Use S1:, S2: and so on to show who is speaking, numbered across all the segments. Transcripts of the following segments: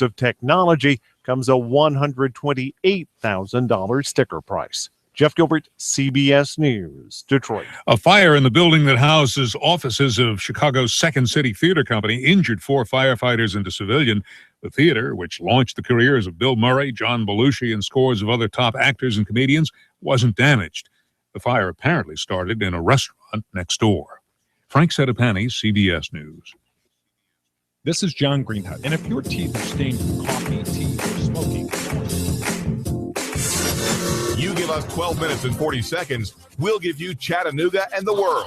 S1: of technology comes a $128,000 sticker price. Jeff Gilbert, CBS News, Detroit.
S2: A fire in the building that houses offices of Chicago's Second City Theater Company injured 4 firefighters and a civilian. The theater, which launched the careers of Bill Murray, John Belushi, and scores of other top actors and comedians, wasn't damaged. The fire apparently started in a restaurant next door. Frank Sedapani, CBS News.
S3: This is John Greenhut. And if your teeth are stained from coffee, tea, or smoking,
S4: you give us 12 minutes and 40 seconds, we'll give you Chattanooga and the world.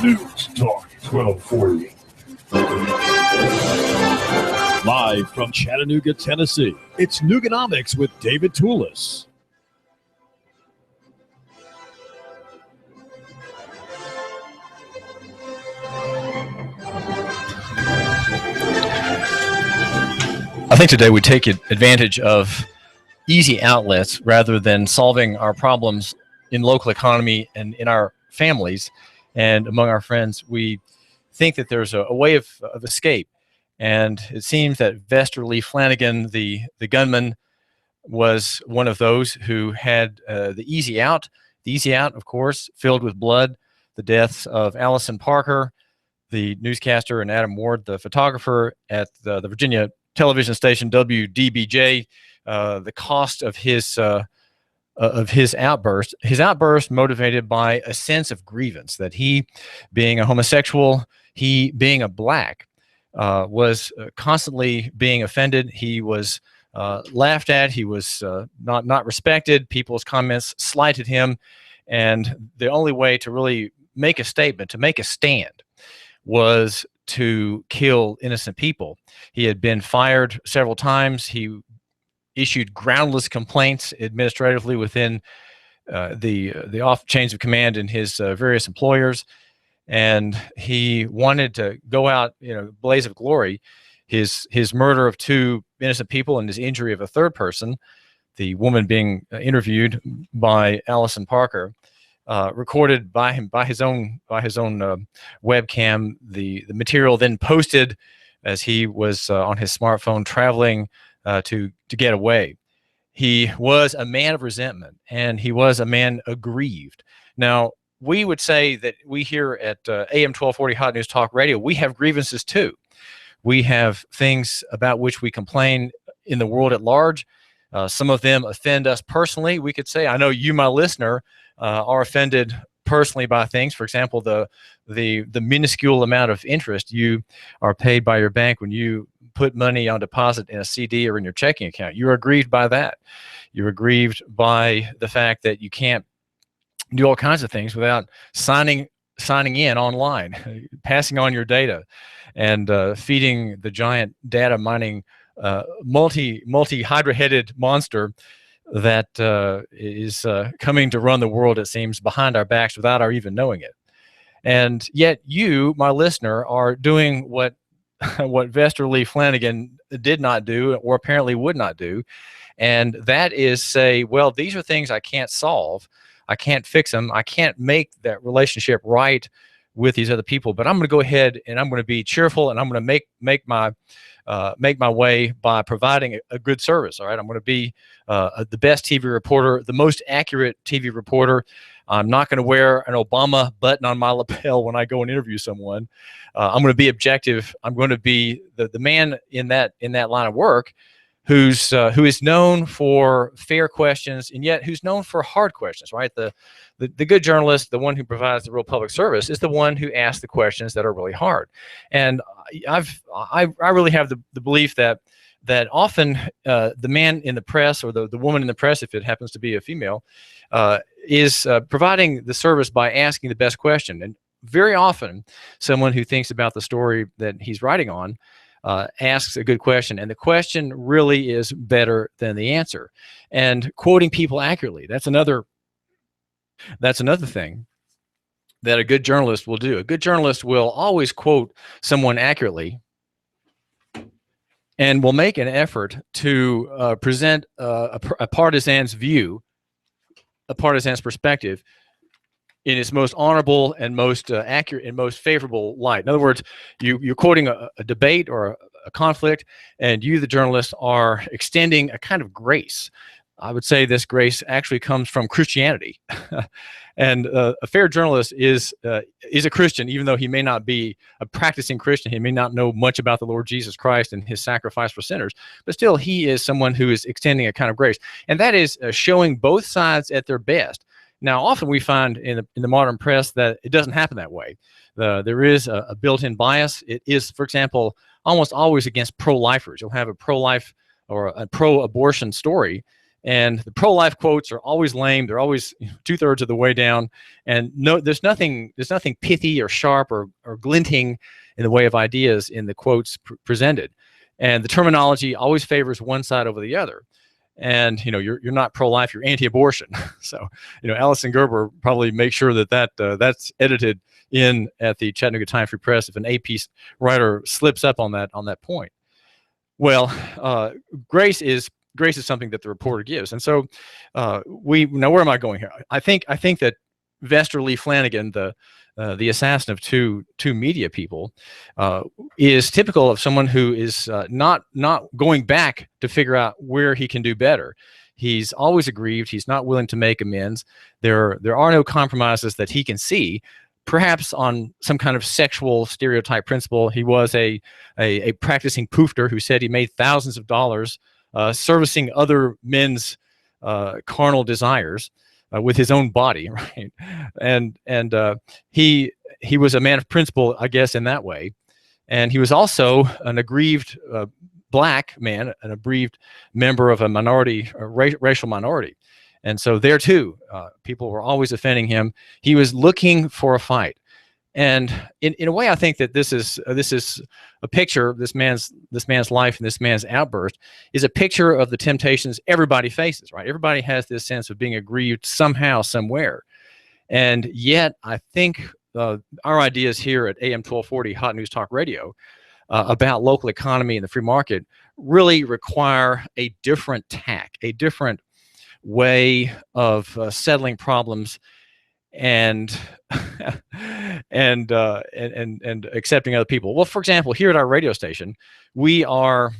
S5: News Talk 1240.
S6: Live from Chattanooga, Tennessee, it's Nooganomics with David Tulis.
S7: I think today we take advantage of easy outlets rather than solving our problems in local economy and in our families and among our friends. We think that there's a way of escape. And it seems that Vester Lee Flanagan, the gunman, was one of those who had the easy out. The easy out, of course, filled with blood, the deaths of Allison Parker, the newscaster, and Adam Ward, the photographer at the Virginia television station WDBJ. The cost of his outburst. His outburst motivated by a sense of grievance that he, being a homosexual, he being a black, was constantly being offended. He was laughed at. He was not respected. People's comments slighted him, and the only way to really make a statement, to make a stand, was to kill innocent people. He had been fired several times. He issued groundless complaints administratively within the off chains of command in his various employers, and he wanted to go out, blaze of glory. His murder of 2 innocent people and his injury of a 3rd person, the woman being interviewed by Allison Parker, recorded by him by his own webcam. The material then posted as he was on his smartphone traveling to get away. He was a man of resentment, and he was a man aggrieved. Now, we would say that we here at AM 1240 Hot News Talk Radio, we have grievances too. We have things about which we complain in the world at large. Some of them offend us personally. We could say, I know you, my listener, are offended personally by things. For example, the minuscule amount of interest you are paid by your bank when you put money on deposit in a CD or in your checking account. You're aggrieved by that. You're aggrieved by the fact that you can't do all kinds of things without signing in online, passing on your data, and feeding the giant data mining multi-hydra-headed monster that is coming to run the world, it seems, behind our backs without our even knowing it. And yet you, my listener, are doing what Vester Lee Flanagan did not do, or apparently would not do, and that is say, well, these are things I can't solve. I can't fix them. I can't make that relationship right with these other people, but I'm going to go ahead and I'm going to be cheerful, and I'm going to make my way by providing a good service. All right, I'm going to be the best TV reporter, the most accurate TV reporter. I'm not going to wear an Obama button on my lapel when I go and interview someone. I'm going to be objective. I'm going to be the man in that line of work who is known for fair questions, and yet who's known for hard questions. Right, the good journalist, the one who provides the real public service, is the one who asks the questions that are really hard. And I really have the belief that often the man in the press, or the woman in the press, if it happens to be a female, is providing the service by asking the best question. And very often, someone who thinks about the story that he's writing on asks a good question, and the question really is better than the answer. And quoting people accurately, that's another thing that a good journalist will do. A good journalist will always quote someone accurately and will make an effort to present a partisan's view, a partisan's perspective, in its most honorable and most accurate and most favorable light. In other words, you're quoting a debate or a conflict, and you, the journalist, are extending a kind of grace. I would say this grace actually comes from Christianity. And a fair journalist is a Christian, even though he may not be a practicing Christian. He may not know much about the Lord Jesus Christ and his sacrifice for sinners, but still he is someone who is extending a kind of grace. And that is showing both sides at their best. Now, often we find in the modern press that it doesn't happen that way. There is a built-in bias. It is, for example, almost always against pro-lifers. You'll have a pro-life or a pro-abortion story, and the pro-life quotes are always lame. They're always 2/3 of the way down, and there's nothing pithy or sharp or glinting in the way of ideas in the quotes presented, and the terminology always favors one side over the other. And you're not pro-life, you're anti-abortion. So Allison Gerber probably makes sure that's edited in at the Chattanooga Times-Free Press if an AP writer slips up on that point. Well, grace is something that the reporter gives, and so now where am I going here? I think that Vester Lee Flanagan, the assassin of two media people, is typical of someone who is not going back to figure out where he can do better. He's always aggrieved. He's not willing to make amends. There are no compromises that he can see. Perhaps on some kind of sexual stereotype principle. He was a practicing poofter who said he made thousands of dollars servicing other men's carnal desires with his own body, right? And he was a man of principle, I guess, in that way. And he was also an aggrieved black man, an aggrieved member of a minority, racial minority. And so there too, people were always offending him. He was looking for a fight. And in a way, I think that this is a picture. This man's life and this man's outburst is a picture of the temptations everybody faces. Right? Everybody has this sense of being aggrieved somehow, somewhere. And yet, I think our ideas here at AM 1240 Hot News Talk Radio about local economy and the free market really require a different tack, a different way of settling problems and accepting other people. Well, for example, here at our radio station, we are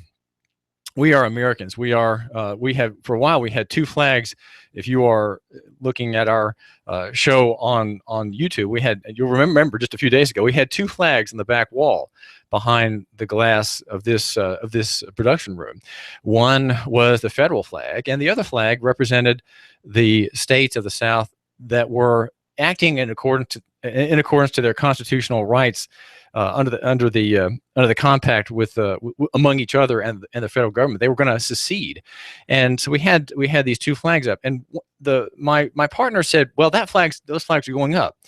S7: Americans. We have, for a while, we had two flags. If you are looking at our show on YouTube, you'll remember just a few days ago, we had two flags in the back wall behind the glass of this production room. One was the federal flag, and the other flag represented the states of the South that were acting in accordance to their constitutional rights under the compact with among each other and the federal government. They were going to secede, and so we had these two flags up. And my partner said, "Well, those flags are going up,"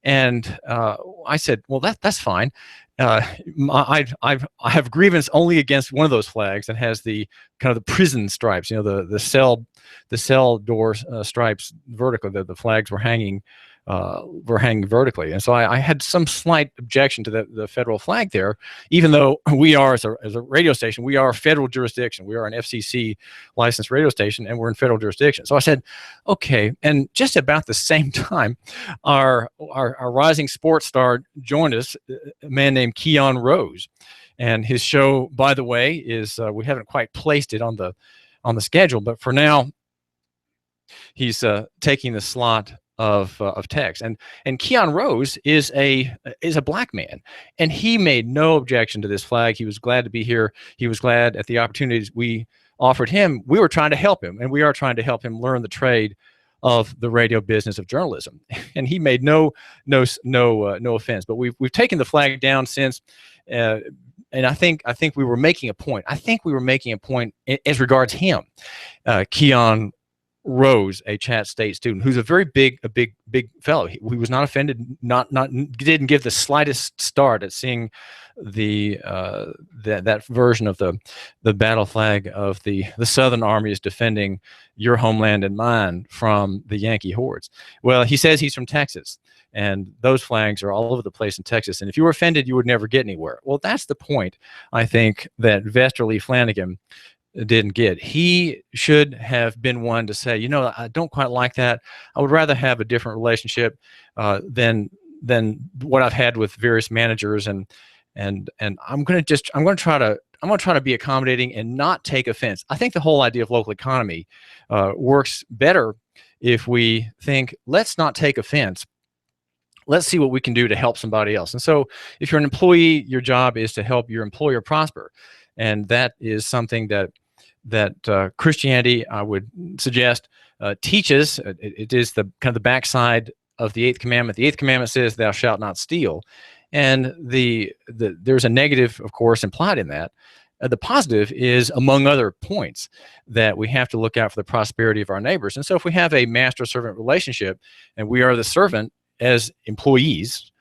S7: and I said, "Well, that's fine. I have grievance only against one of those flags that has the kind of the prison stripes, the cell door stripes vertical. The flags were hanging vertically, and so I had some slight objection to the federal flag there, even though we are as a radio station, we are federal jurisdiction. We are an FCC licensed radio station, and we're in federal jurisdiction. So I said, okay. And just about the same time, our rising sports star joined us, a man named Keon Rose, and his show, by the way, is we haven't quite placed it on the schedule, but for now, he's taking the slot of text, and Keon Rose is a black man, and he made no objection to this flag. He was glad to be here. He was glad at the opportunities we offered him. We were trying to help him, and we are trying to help him learn the trade of the radio business of journalism. And he made no offense. But we've taken the flag down since, and I think we were making a point. I think we were making a point as regards him, Keon Rose, a Chat State student, who's a very big fellow. He was not offended, didn't give the slightest start at seeing that version of the battle flag of the Southern Army is defending your homeland and mine from the Yankee hordes. Well, he says he's from Texas, and those flags are all over the place in Texas. And if you were offended, you would never get anywhere. Well, that's the point, I think, that Vester Lee Flanagan didn't get. He should have been one to say, I don't quite like that. I would rather have a different relationship than what I've had with various managers and and I'm going to try to be accommodating and not take offense. I think the whole idea of local economy works better if we think, let's not take offense. Let's see what we can do to help somebody else. And so if you're an employee, your job is to help your employer prosper. And that is something that Christianity, I would suggest, teaches. It is the kind of the backside of the 8th commandment. The 8th commandment says, "Thou shalt not steal." And there's a negative, of course, implied in that. The positive is, among other points, that we have to look out for the prosperity of our neighbors. And so if we have a master-servant relationship and we are the servant as employees,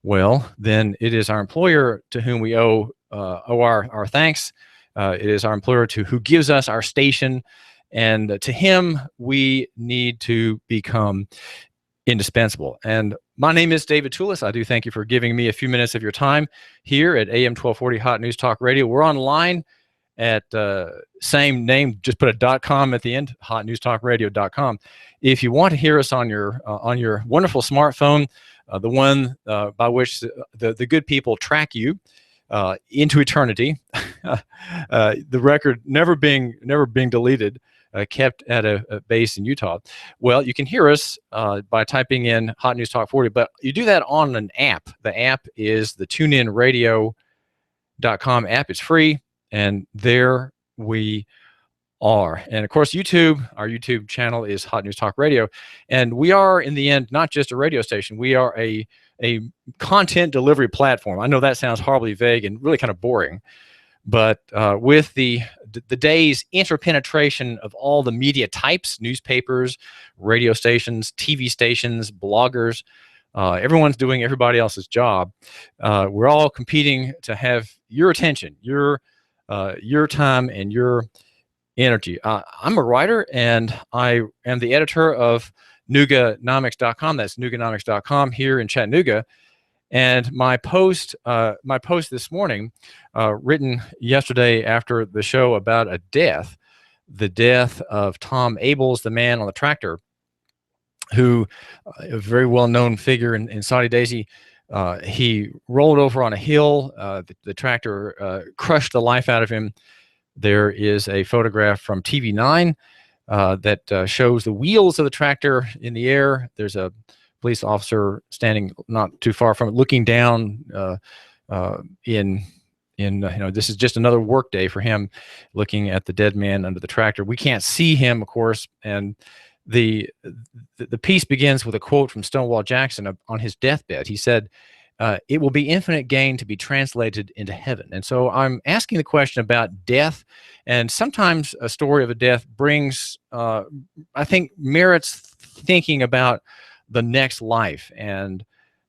S7: well, then it is our employer to whom we owe our thanks. It is our employer who gives us our station, and to him we need to become indispensable. And my name is David Tulis. I do thank you for giving me a few minutes of your time here at AM 1240 Hot News Talk Radio. We're online at same name, just put a .com at the end, hotnewstalkradio.com. If you want to hear us on your wonderful smartphone, the one by which the good people track you into eternity, the record never being deleted, kept at a base in Utah. Well, you can hear us by typing in Hot News Talk 40, but you do that on an app. The app is the TuneInRadio.com app. It's free, and there we are. And of course, our YouTube channel is Hot News Talk Radio, and we are, in the end, not just a radio station. We are a content delivery platform. I know that sounds horribly vague and really kind of boring, but with the day's interpenetration of all the media types, newspapers, radio stations, TV stations, bloggers, everyone's doing everybody else's job. We're all competing to have your attention, your time, and your energy. I'm a writer, and I am the editor of Nooganomics.com. That's Nooganomics.com here in Chattanooga. And my post this morning, written yesterday after the show about the death of Tom Abels, the man on the tractor, who a very well-known figure in Saudi Daisy. He rolled over on a hill. The tractor crushed the life out of him. There is a photograph from TV9 that shows the wheels of the tractor in the air. There's a police officer standing not too far from it, looking down. This is just another work day for him, looking at the dead man under the tractor. We can't see him, of course, and the piece begins with a quote from Stonewall Jackson on his deathbed. He said, "It will be infinite gain to be translated into heaven." And so I'm asking the question about death, and sometimes a story of a death brings, I think, merits thinking about the next life, and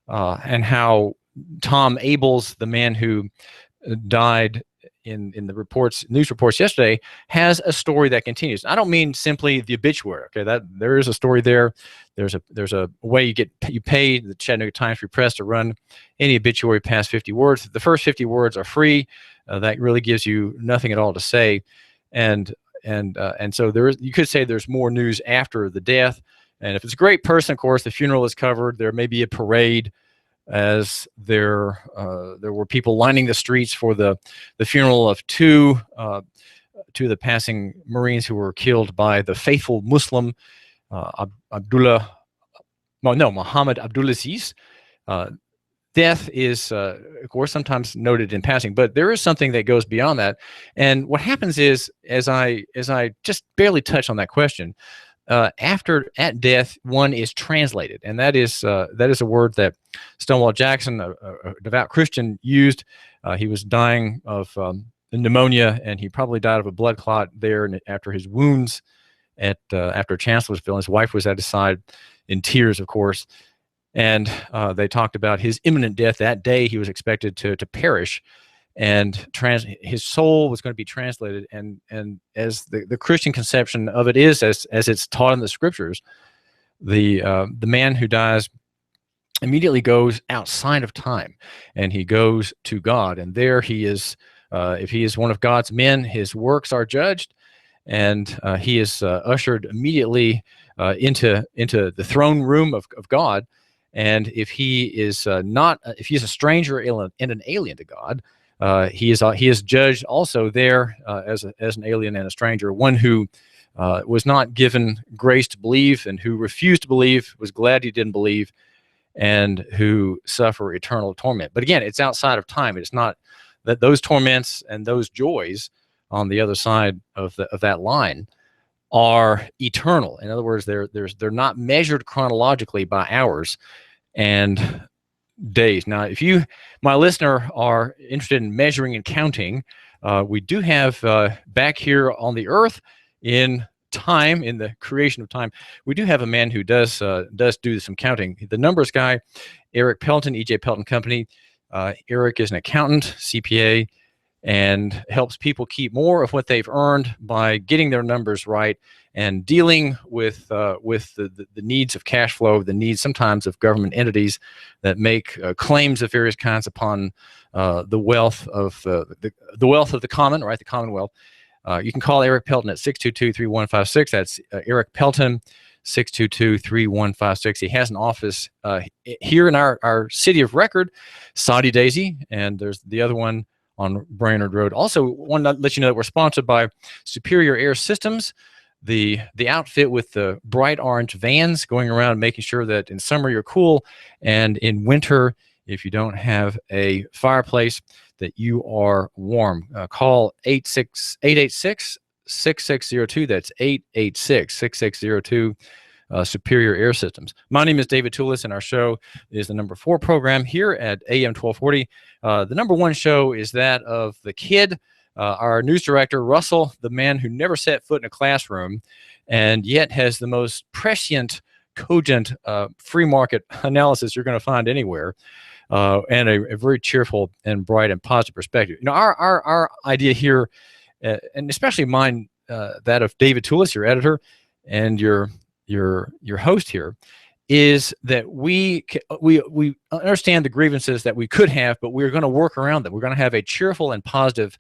S7: how Tom Abels, the man who died in the news reports yesterday, has a story that continues. I don't mean simply the obituary. Okay, that there is a story there. There's a way you pay the Chattanooga Times Free Press to run any obituary past 50 words. The first 50 words are free. That really gives you nothing at all to say, and so you could say there's more news after the death. And if it's a great person, of course, the funeral is covered. There may be a parade, as there were people lining the streets for the funeral of two of the passing Marines who were killed by the faithful Muslim Muhammad Abdulaziz. Death is, of course, sometimes noted in passing, but there is something that goes beyond that. And what happens is, as I just barely touch on that question, at death, one is translated, and that is a word that Stonewall Jackson, a devout Christian, used. He was dying of pneumonia, and he probably died of a blood clot there after his wounds after Chancellorsville. His wife was at his side in tears, of course, and they talked about his imminent death. That day, he was expected to perish, and his soul was going to be translated. And as the Christian conception of it is, as it's taught in the scriptures, the man who dies immediately goes outside of time, and he goes to God. And there he is. If he is one of God's men, his works are judged, and he is ushered immediately into the throne room of God. And if he is if he is a stranger and an alien to God, he is judged also there as an alien and a stranger, one who was not given grace to believe and who refused to believe, was glad he didn't believe, and who suffer eternal torment. But again, it's outside of time. It's not that those torments and those joys on the other side of that line are eternal. In other words, they're not measured chronologically by hours and days. Now, if you, my listener, are interested in measuring and counting, we do have back here on the earth in time, in the creation of time, we do have a man who does do some counting. The numbers guy, Eric Pelton, E.J. Pelton Company. Eric is an accountant, CPA, and helps people keep more of what they've earned by getting their numbers right and dealing with the needs of cash flow, the needs sometimes of government entities that make claims of various kinds upon the wealth of the wealth of the common, right? The Commonwealth. You can call Eric Pelton at 622-3156. That's Eric Pelton, 622-3156. He has an office here in our city of record, Saudi Daisy, and there's the other one on Brainerd Road. Also, want to let you know that we're sponsored by Superior Air Systems, the outfit with the bright orange vans going around making sure that in summer you're cool, and in winter, if you don't have a fireplace, that you are warm. Call 886-6602. That's 886-6602. Superior Air Systems. My name is David Tulis, and our show is the number 4 program here at AM 1240. The number 1 show is that of the kid, our news director, Russell, the man who never set foot in a classroom and yet has the most prescient, cogent, free market analysis you're going to find anywhere, and a very cheerful and bright and positive perspective. You know, our idea here, and especially mine, that of David Tulis, your editor, and your host here, is that we understand the grievances that we could have, but we're going to work around them. We're going to have a cheerful and positive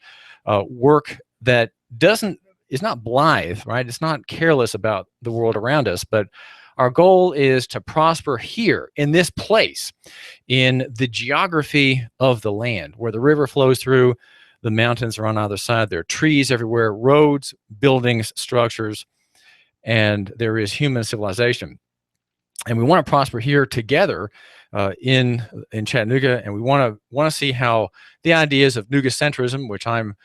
S7: work that is not blithe, right? It's not careless about the world around us, but our goal is to prosper here in this place, in the geography of the land, where the river flows through, the mountains are on either side, there are trees everywhere, roads, buildings, structures, and there is human civilization. And we want to prosper here together in Chattanooga, and we want to see how the ideas of Noogacentrism, which I'm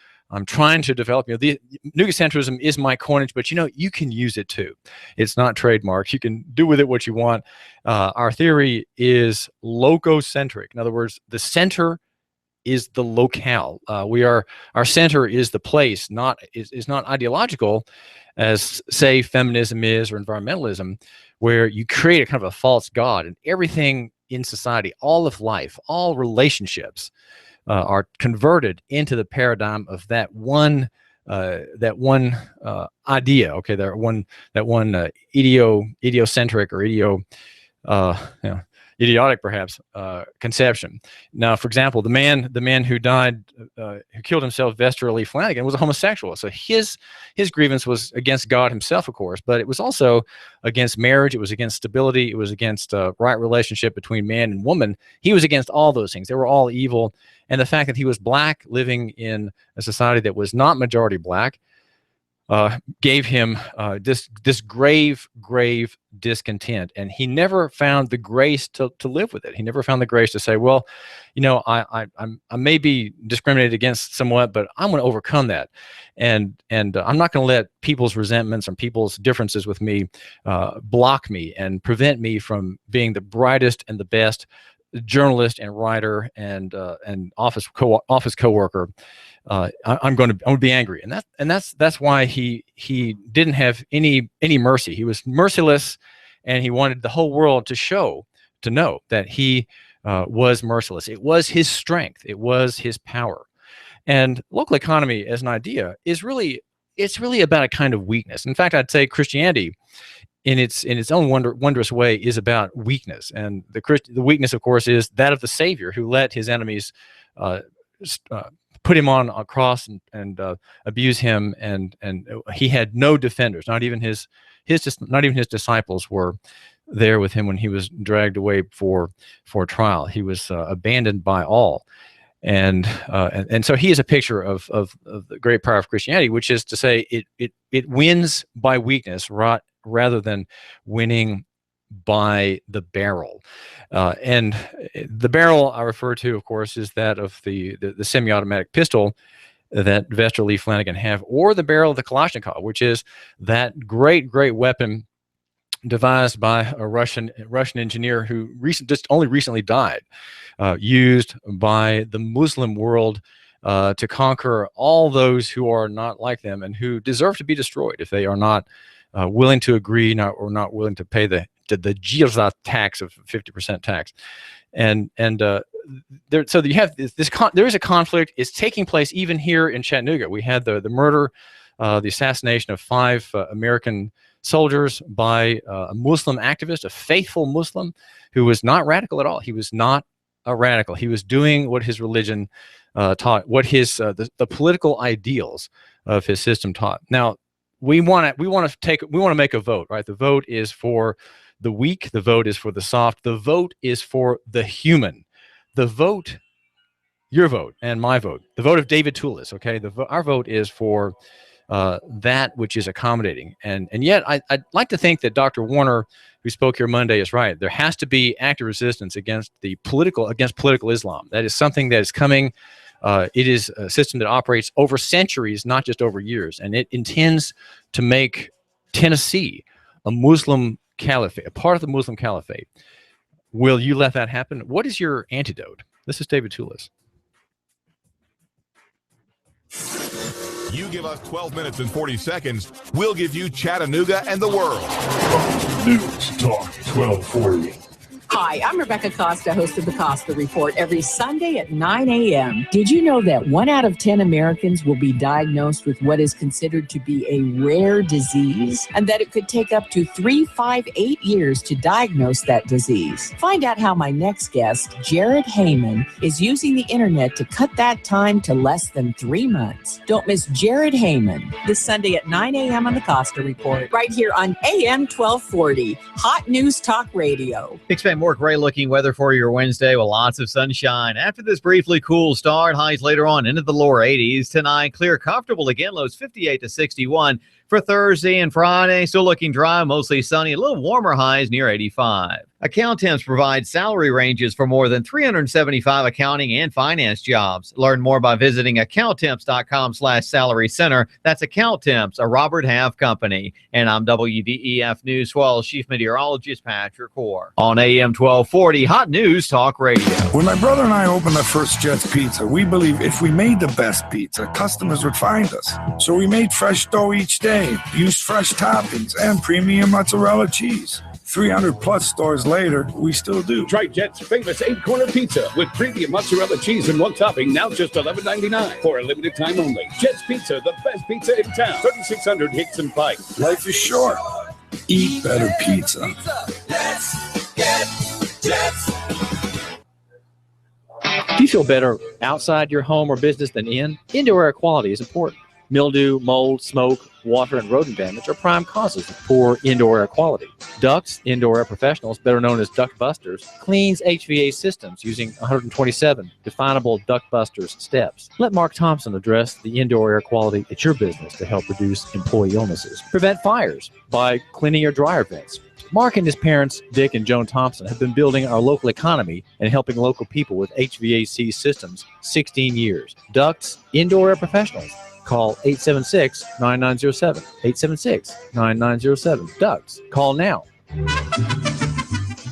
S7: trying to develop. You know, the Noogacentrism is my coinage, but you know, you can use it too. It's not trademarked. You can do with it what you want. Our theory is lococentric. In other words, the center is the locale. Our center is the place, is not ideological, as say feminism is or environmentalism, where you create a kind of a false god, and everything in society, all of life, all relationships are converted into the paradigm of that one idea. Okay, that one idiocentric or idiotic perhaps conception. Now, for example, the man who died, who killed himself, Vester Lee Flanagan, was a homosexual. So his grievance was against God himself, of course, but it was also against marriage. It was against stability. It was against right relationship between man and woman. He was against all those things. They were all evil. And the fact that he was black, living in a society that was not majority black, gave him this grave discontent, and he never found the grace to live with it. He never found the grace to say, well, you know, I may be discriminated against somewhat, but I'm going to overcome that, and I'm not going to let people's resentments and people's differences with me block me and prevent me from being the brightest and the best journalist and writer and office coworker. I'm going to be angry, and that's why he didn't have any mercy. He was merciless, and he wanted the whole world to know that he was merciless. It was his strength. It was his power. And local economy as an idea it's really about a kind of weakness. In fact, I'd say Christianity, in its own wondrous way, is about weakness. And the weakness, of course, is that of the Savior, who let his enemies put him on a cross and abuse him, and he had no defenders. Not even his disciples were there with him when he was dragged away for trial. He was abandoned by all. And so he is a picture of the great power of Christianity, which is to say it wins by weakness rather than winning by the barrel. And the barrel I refer to, of course, is that of the semi-automatic pistol that Vester Lee Flanagan have, or the barrel of the Kalashnikov, which is that great weapon devised by a Russian engineer who only recently died, used by the Muslim world to conquer all those who are not like them and who deserve to be destroyed if they are not willing to agree or not willing to pay the jizya tax of 50% tax. So you have there is a conflict. It's taking place even here in Chattanooga. We had the murder, the assassination of 5 American soldiers by a Muslim activist, a faithful Muslim who was not radical at all. He was not a radical. He was doing what his religion taught, what his the political ideals of his system taught. Now we want to make a vote, right? The vote is for the weak. The vote is for the soft. The vote is for the human. The vote, your vote and my vote, the vote of David Tulis. Okay, our vote is for that which is accommodating. And yet I'd like to think that Dr. Warner, who spoke here Monday, is right. There has to be active resistance against political Islam. That is something that is coming. It is a system that operates over centuries, not just over years. And it intends to make Tennessee a Muslim caliphate, a part of the Muslim caliphate. Will you let that happen? What is your antidote? This is David Tulis.
S4: You give us 12 minutes and 40 seconds, we'll give you Chattanooga and the world.
S5: News Talk 1240.
S8: Hi, I'm Rebecca Costa, host of the Costa Report, every Sunday at 9 a.m. Did you know that 1 out of 10 Americans will be diagnosed with what is considered to be a rare disease, and that it could take up to 3-5-8 years to diagnose that disease? Find out how my next guest, Jared Heyman, is using the internet to cut that time to less than 3 months. Don't miss Jared Heyman this Sunday at 9 a.m. on the Costa Report, right here on AM 1240, Hot News Talk Radio.
S9: Expect more gray-looking weather for your Wednesday with lots of sunshine. After this briefly cool start, highs later on into the lower 80s. Tonight, clear, comfortable again, lows 58 to 61. For Thursday and Friday, still looking dry, mostly sunny, a little warmer, highs near 85. Account Temps provide salary ranges for more than 375 accounting and finance jobs. Learn more by visiting accounttemps.com/salary center. That's Account Temps, a Robert Half company. And I'm WDEF News 12 Chief Meteorologist Patrick Hoare on AM 1240 Hot News Talk Radio.
S10: When my brother and I opened the first Jets Pizza, we believed if we made the best pizza, customers would find us. So we made fresh dough each day, used fresh toppings, and premium mozzarella cheese. 300 plus stores later, we still do.
S11: Try Jet's famous 8-corner pizza with premium mozzarella cheese and one topping, now just $11.99 for a limited time only. Jet's Pizza, the best pizza in town. 3600 Hickson Pike.
S10: Life is short. Eat better pizza.
S11: Let's get Jets.
S12: Do you feel better outside your home or business than in? Indoor air quality is important. Mildew, mold, smoke, water, and rodent damage are prime causes of poor indoor air quality. Ducts Indoor Air Professionals, better known as Duct Busters, cleans HVAC systems using 127 definable Duct Busters steps. Let Mark Thompson address the indoor air quality at your business to help reduce employee illnesses. Prevent fires by cleaning your dryer vents. Mark and his parents, Dick and Joan Thompson, have been building our local economy and helping local people with HVAC systems 16 years. Ducts Indoor Air Professionals. Call 876-9907. 876-9907. Ducks. Call now.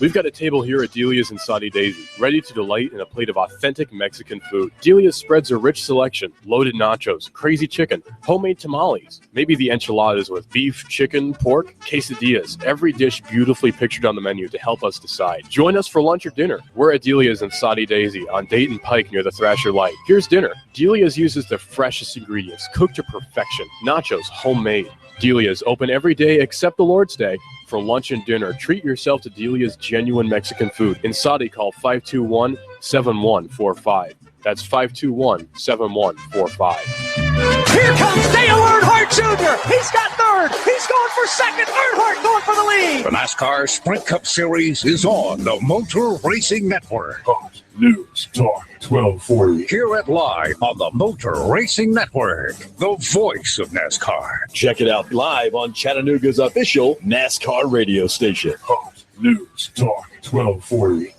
S13: We've got a table here at Delia's in Saudi Daisy, ready to delight in a plate of authentic Mexican food. Delia's spreads a rich selection, loaded nachos, crazy chicken, homemade tamales, maybe the enchiladas with beef, chicken, pork, quesadillas. Every dish beautifully pictured on the menu to help us decide. Join us for lunch or dinner. We're at Delia's in Saudi Daisy on Dayton Pike near the Thrasher Light. Here's dinner. Delia's uses the freshest ingredients, cooked to perfection. Nachos, homemade. Delia's open every day except the Lord's Day. For lunch and dinner, treat yourself to Delia's genuine Mexican food. In Saudi, call 521-7145. That's 521-7145.
S14: Here comes Dale Earnhardt Jr. He's got third. He's going for second. Earnhardt going for the lead.
S15: For
S14: NASCAR Sprint Cup Series is on the Motor Racing Network.
S5: Fox News Talk 1240.
S14: Hear it live on the Motor Racing Network, the voice of NASCAR.
S6: Check it out live on Chattanooga's official NASCAR radio station.
S5: Fox News Talk 1240.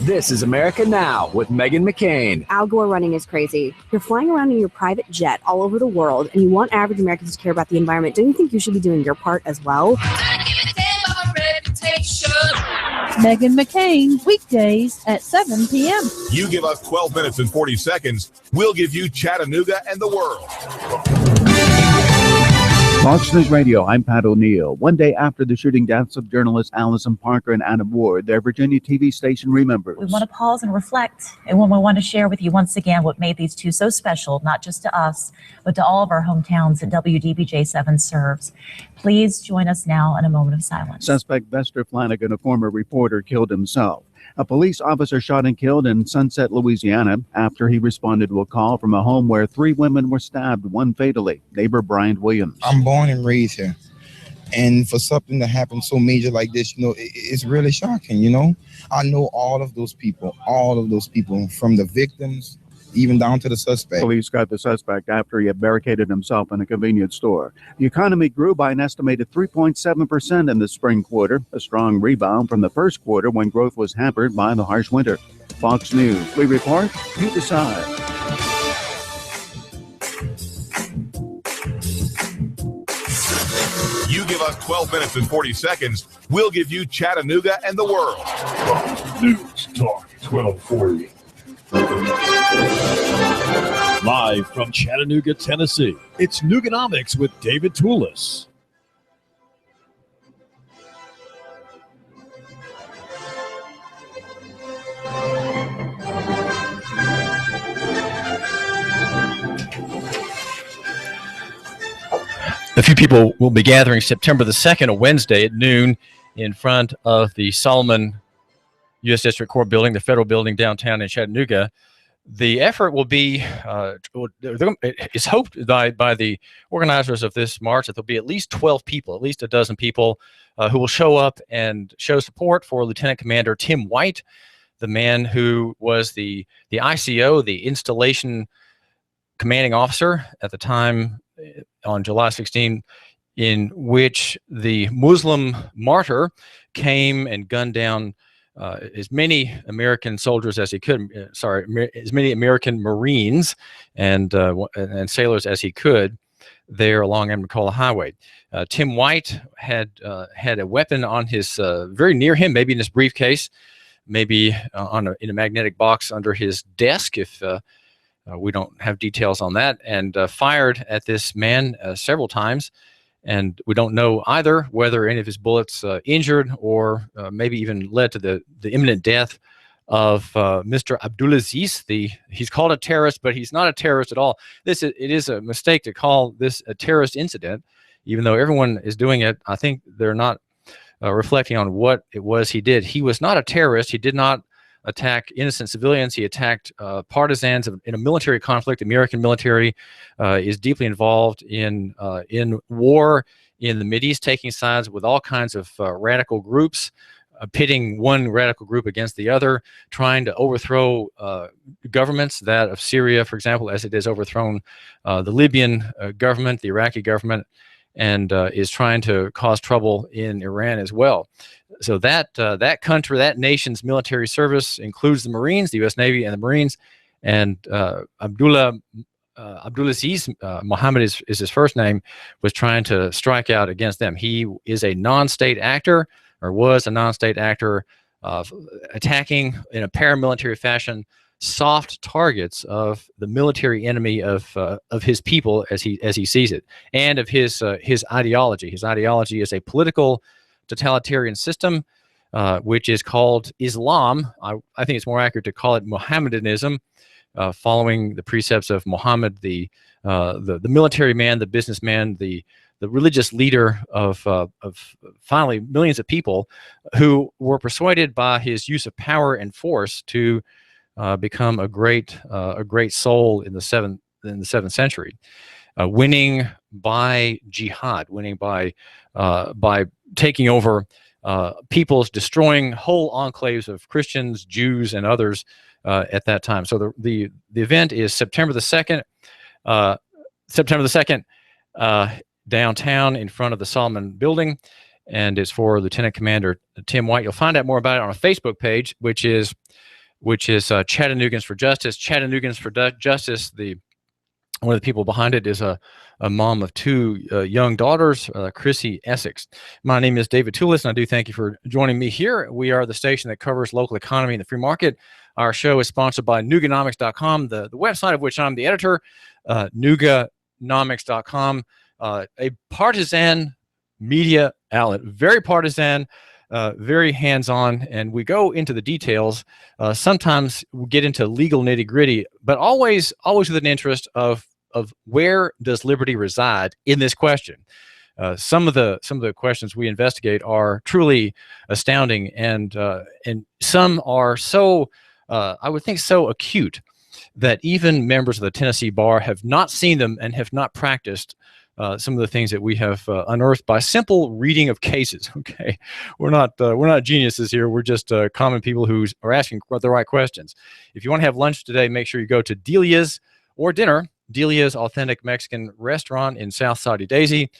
S15: This is America Now with Meghan McCain.
S16: Al Gore running is crazy. You're flying around in your private jet all over the world, and you want average Americans to care about the environment. Don't you think you should be doing your part as well?
S17: Meghan McCain, weekdays at 7 p.m.
S4: You give us 12 minutes and 40 seconds, we'll give you Chattanooga and the world.
S18: Fox News Radio, I'm Pat O'Neill. One day after the shooting deaths of journalists Allison Parker and Adam Ward, their Virginia TV station remembers.
S19: We want to pause and reflect, and we want to share with you once again what made these two so special, not just to us, but to all of our hometowns that WDBJ7 serves. Please join us now in a moment of silence.
S18: Suspect Vester Flanagan, a former reporter, killed himself. A police officer shot and killed in Sunset, Louisiana, after he responded to a call from a home where 3 women were stabbed, one fatally. Neighbor Brian Williams.
S20: I'm born and raised here. And for something to happen so major like this, it's really shocking, I know all of those people, from the victims, even down to the suspect.
S18: Police got the suspect after he had barricaded himself in a convenience store. The economy grew by an estimated 3.7% in the spring quarter, a strong rebound from the first quarter when growth was hampered by the harsh winter. Fox News, we report, you decide.
S4: You give us 12 minutes and 40 seconds, we'll give you Chattanooga and the world.
S5: Fox News Talk 1240.
S6: Live from Chattanooga, Tennessee, it's Nooganomics with David Tulis.
S7: A few people will be gathering September the 2nd, a Wednesday at noon, in front of the Solomon U.S. District Court building, the federal building downtown in Chattanooga. The effort will be, it's hoped by the organizers of this march that there'll be at least 12 people, at least a dozen people who will show up and show support for Lieutenant Commander Tim White, the man who was the ICO, the installation commanding officer at the time on July 16, in which the Muslim martyr came and gunned down as many American soldiers as he could, as many American Marines and sailors as he could there along Amnicola Highway. Tim White had a weapon on his, very near him, maybe in his briefcase, maybe in a magnetic box under his desk, if we don't have details on that, and fired at this man several times. And we don't know either whether any of his bullets injured or maybe even led to the imminent death of Mr. Abdulaziz. He's called a terrorist, but he's not a terrorist at all. It is a mistake to call this a terrorist incident, even though everyone is doing it. I think they're not reflecting on what it was he did. He was not a terrorist. He did not attack innocent civilians. He attacked partisans in a military conflict. The American military is deeply involved in war in the Mideast, taking sides with all kinds of radical groups, pitting one radical group against the other, trying to overthrow governments, that of Syria, for example, as it has overthrown the Libyan government, the Iraqi government, and is trying to cause trouble in Iran as well. So that country, that nation's military service includes the Marines, the U.S. Navy, and the Marines. And Abdulaziz, Muhammad is his first name, was trying to strike out against them. He is a non-state actor, or was a non-state actor, attacking in a paramilitary fashion soft targets of the military enemy of his people as he sees it, and of his ideology. His ideology is a political totalitarian system, which is called Islam. I think it's more accurate to call it Mohammedanism, following the precepts of Muhammad, the military man, the businessman, the religious leader of finally millions of people who were persuaded by his use of power and force to become a great soul in the seventh century, winning by jihad, winning by taking over peoples, destroying whole enclaves of Christians, Jews, and others at that time. So the event is September the 2nd. Downtown in front of the Solomon Building, and it's for Lieutenant Commander Tim White. You'll find out more about it on a Facebook page, which is Chattanoogans for Justice. Chattanoogans for Justice. One of the people behind it is a mom of two young daughters, Chrissy Essex. My name is David Tulis, and I do thank you for joining me here. We are the station that covers local economy and the free market. Our show is sponsored by Nooganomics.com, the website of which I'm the editor. Nooganomics.com, a partisan media outlet, very partisan, very hands-on, and we go into the details. Sometimes we get into legal nitty-gritty, but always with an interest of where does liberty reside in this question. Some of the questions we investigate are truly astounding, and some are so I would think so acute that even members of the Tennessee bar have not seen them and have not practiced some of the things that we have unearthed by simple reading of cases. Okay, we're not geniuses here. We're just common people who are asking the right questions. If you want to have lunch today, make sure you go to Delia's, or dinner. Delia's Authentic Mexican Restaurant in South Saudi Daisy,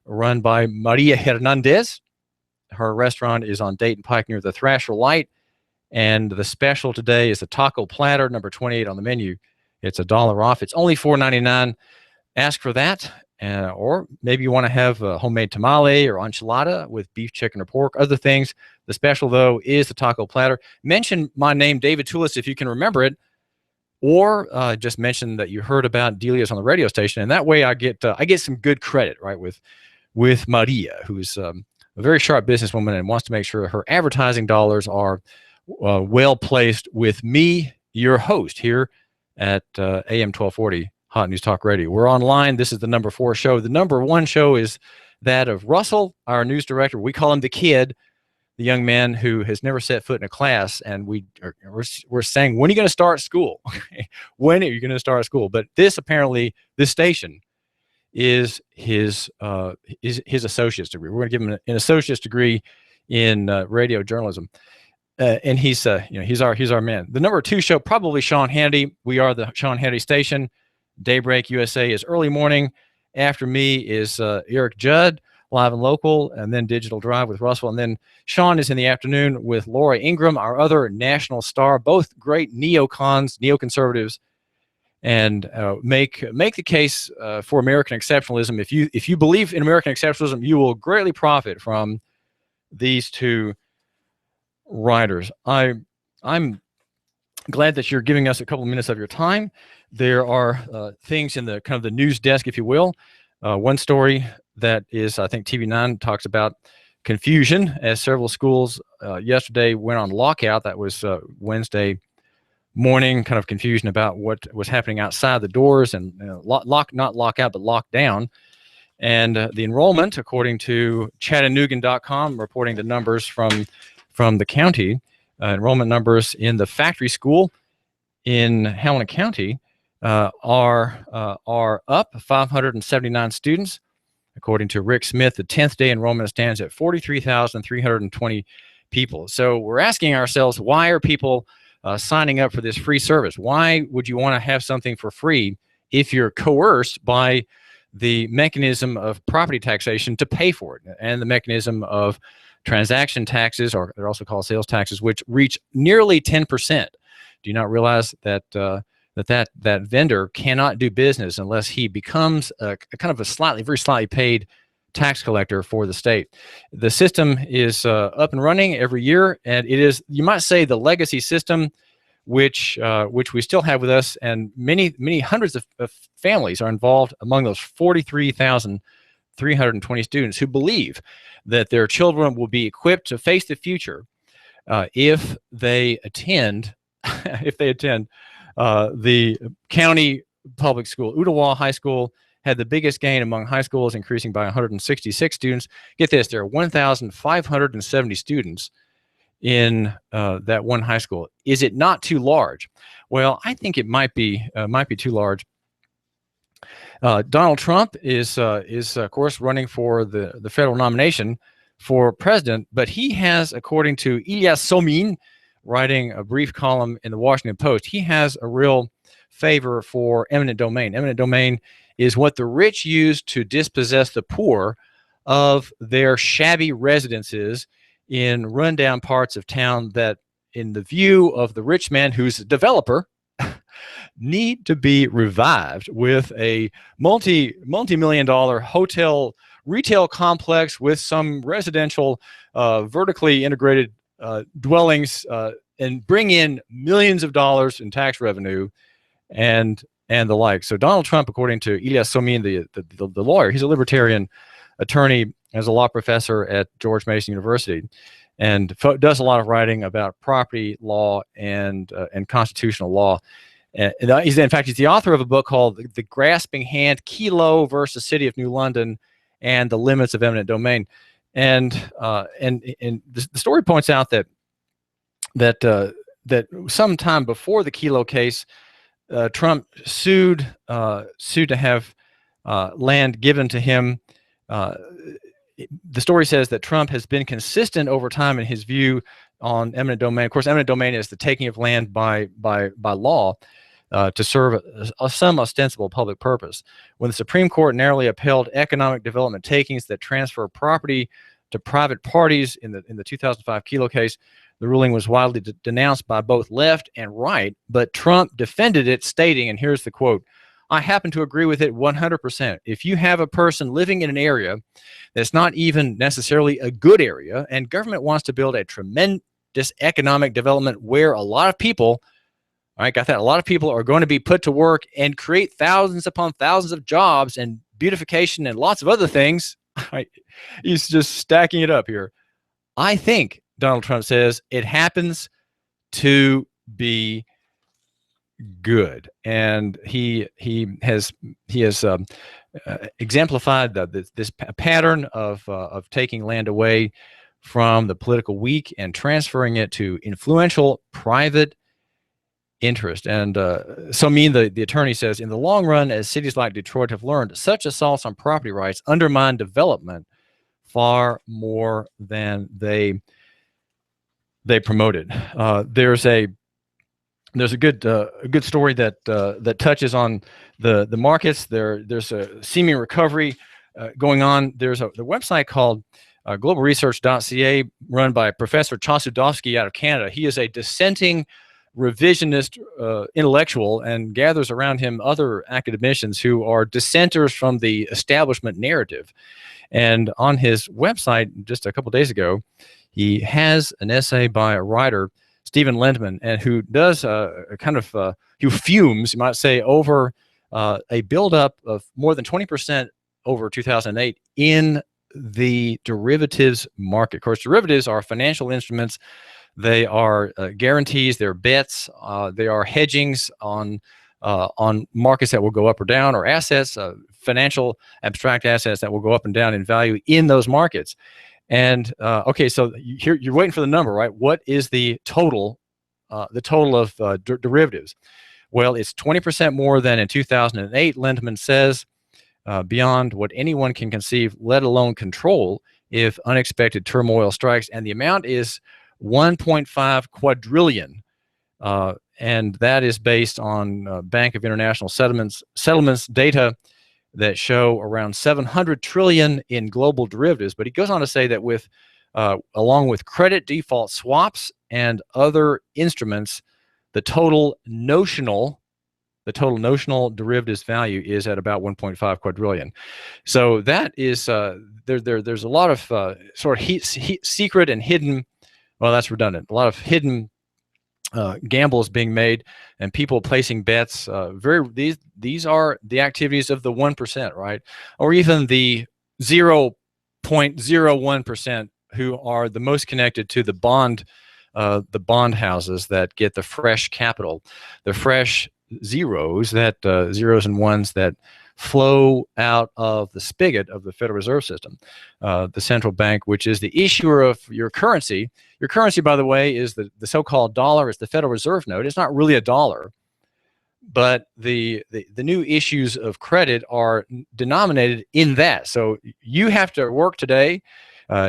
S7: run by Maria Hernandez. Her restaurant is on Dayton Pike near the Thrasher Light. And the special today is the taco platter, number 28 on the menu. It's $1 off. It's only $4.99. Ask for that. Or maybe you want to have a homemade tamale or enchilada with beef, chicken, or pork, other things. The special, though, is the taco platter. Mention my name, David Tulis, if you can remember it, or just mention that you heard about Delia's on the radio station, and that way I get some good credit, right, with Maria, who's a very sharp businesswoman and wants to make sure her advertising dollars are well placed with me, your host here at AM 1240 Hot News Talk Radio. We're online. This is the number 4 show. The number 1 show is that of Russell, our news director. We call him the kid, the young man who has never set foot in a class, and we're saying, when are you going to start school? When are you going to start school? But this station is his associate's degree. We're going to give him an associate's degree in radio journalism. And he's our man. The number 2 show, probably Sean Hannity. We are the Sean Hannity station. Daybreak USA is early morning. After me is Eric Judd, live and local, and then Digital Drive with Russell. And then Sean is in the afternoon with Laura Ingraham, our other national star, both great neoconservatives, and make the case for American exceptionalism. If you believe in American exceptionalism, you will greatly profit from these two writers. I'm glad that you're giving us a couple of minutes of your time. There are things in the kind of the news desk, if you will. One story that is, I think TV9 talks about confusion as several schools yesterday went on lockout. That was Wednesday morning, kind of confusion about what was happening outside the doors, and not lockout, but lockdown. And the enrollment, according to Chattanooga.com, reporting the numbers from the county, enrollment numbers in the factory school in Helena County are up 579 students. According to Rick Smith, the 10th day enrollment stands at 43,320 people. So we're asking ourselves, why are people signing up for this free service? Why would you want to have something for free if you're coerced by the mechanism of property taxation to pay for it, and the mechanism of transaction taxes, or they're also called sales taxes, which reach nearly 10%? Do you not realize that that vendor cannot do business unless he becomes a kind of a very slightly paid tax collector for the state? The system is up and running every year, and it is, you might say, the legacy system, which we still have with us, and many hundreds of families are involved among those 43,320 students who believe that their children will be equipped to face the future if they attend the county public school. Ottawa High School had the biggest gain among high schools, increasing by 166 students. Get this, there are 1,570 students in that one high school. Is it not too large? Well, I think it might be too large. Donald Trump is of course running for the federal nomination for president, but he has, according to Ilyas Somin, writing a brief column in the Washington Post, he has a real favor for eminent domain. Eminent domain is what the rich use to dispossess the poor of their shabby residences in rundown parts of town that, in the view of the rich man who's a developer, need to be revived with a multi-million-dollar hotel retail complex with some residential vertically integrated dwellings and bring in millions of dollars in tax revenue and the like. So Donald Trump, according to Ilyas Somin, the lawyer, he's a libertarian attorney, as a law professor at George Mason University, and does a lot of writing about property law and constitutional law. And he's the author of a book called The Grasping Hand, Kelo versus City of New London and the Limits of Eminent Domain. And the story points out that sometime before the Kelo case, Trump sued to have land given to him. The story says that Trump has been consistent over time in his view on eminent domain. Of course, eminent domain is the taking of land by law to serve some ostensible public purpose. When the Supreme Court narrowly upheld economic development takings that transfer property to private parties in the 2005 Kelo case, the ruling was widely denounced by both left and right, but Trump defended it, stating, and here's the quote, "I happen to agree with it 100%. If you have a person living in an area that's not even necessarily a good area, and government wants to build a tremendous economic development where a lot of people, all right, got that, a lot of people are going to be put to work and create thousands upon thousands of jobs and beautification and lots of other things," right, he's just stacking it up here. I think, Donald Trump says, it happens to be good, and he has exemplified this pattern of taking land away from the political weak and transferring it to influential private interest. And the attorney says, in the long run, as cities like Detroit have learned, such assaults on property rights undermine development far more than they promoted. There's a good story that touches on the markets. There's a seeming recovery going on. There's the website called globalresearch.ca, run by Professor Chasudovsky out of Canada. He is a dissenting revisionist intellectual and gathers around him other academicians who are dissenters from the establishment narrative. And on his website just a couple days ago, he has an essay by a writer, Stephen Lendman, and who does who fumes, you might say, over a buildup of more than 20% over 2008 in the derivatives market. Of course, derivatives are financial instruments. They are guarantees, they're bets, they are hedgings on markets that will go up or down, or assets, financial abstract assets that will go up and down in value in those markets. And okay, so you're waiting for the number, right? What is the total of derivatives? Well, it's 20% more than in 2008, Lendman says, beyond what anyone can conceive, let alone control, if unexpected turmoil strikes. And the amount is 1.5 quadrillion. And that is based on Bank of International Settlements data that show around 700 trillion in global derivatives. But he goes on to say that with along with credit default swaps and other instruments, the total notional derivatives value is at about 1.5 quadrillion. So that is there's a lot of sort of secret and hidden, well, that's redundant, a lot of hidden gambles being made and people placing bets. These are the activities of the 1%, right? Or even the 0.01% who are the most connected to the bond houses that get the fresh capital, the fresh zeros and ones that flow out of the spigot of the Federal Reserve System, the central bank, which is the issuer of your currency. Your currency, by the way, is the so-called dollar. It's the Federal Reserve note. It's not really a dollar, but the new issues of credit are denominated in that. So you have to work today.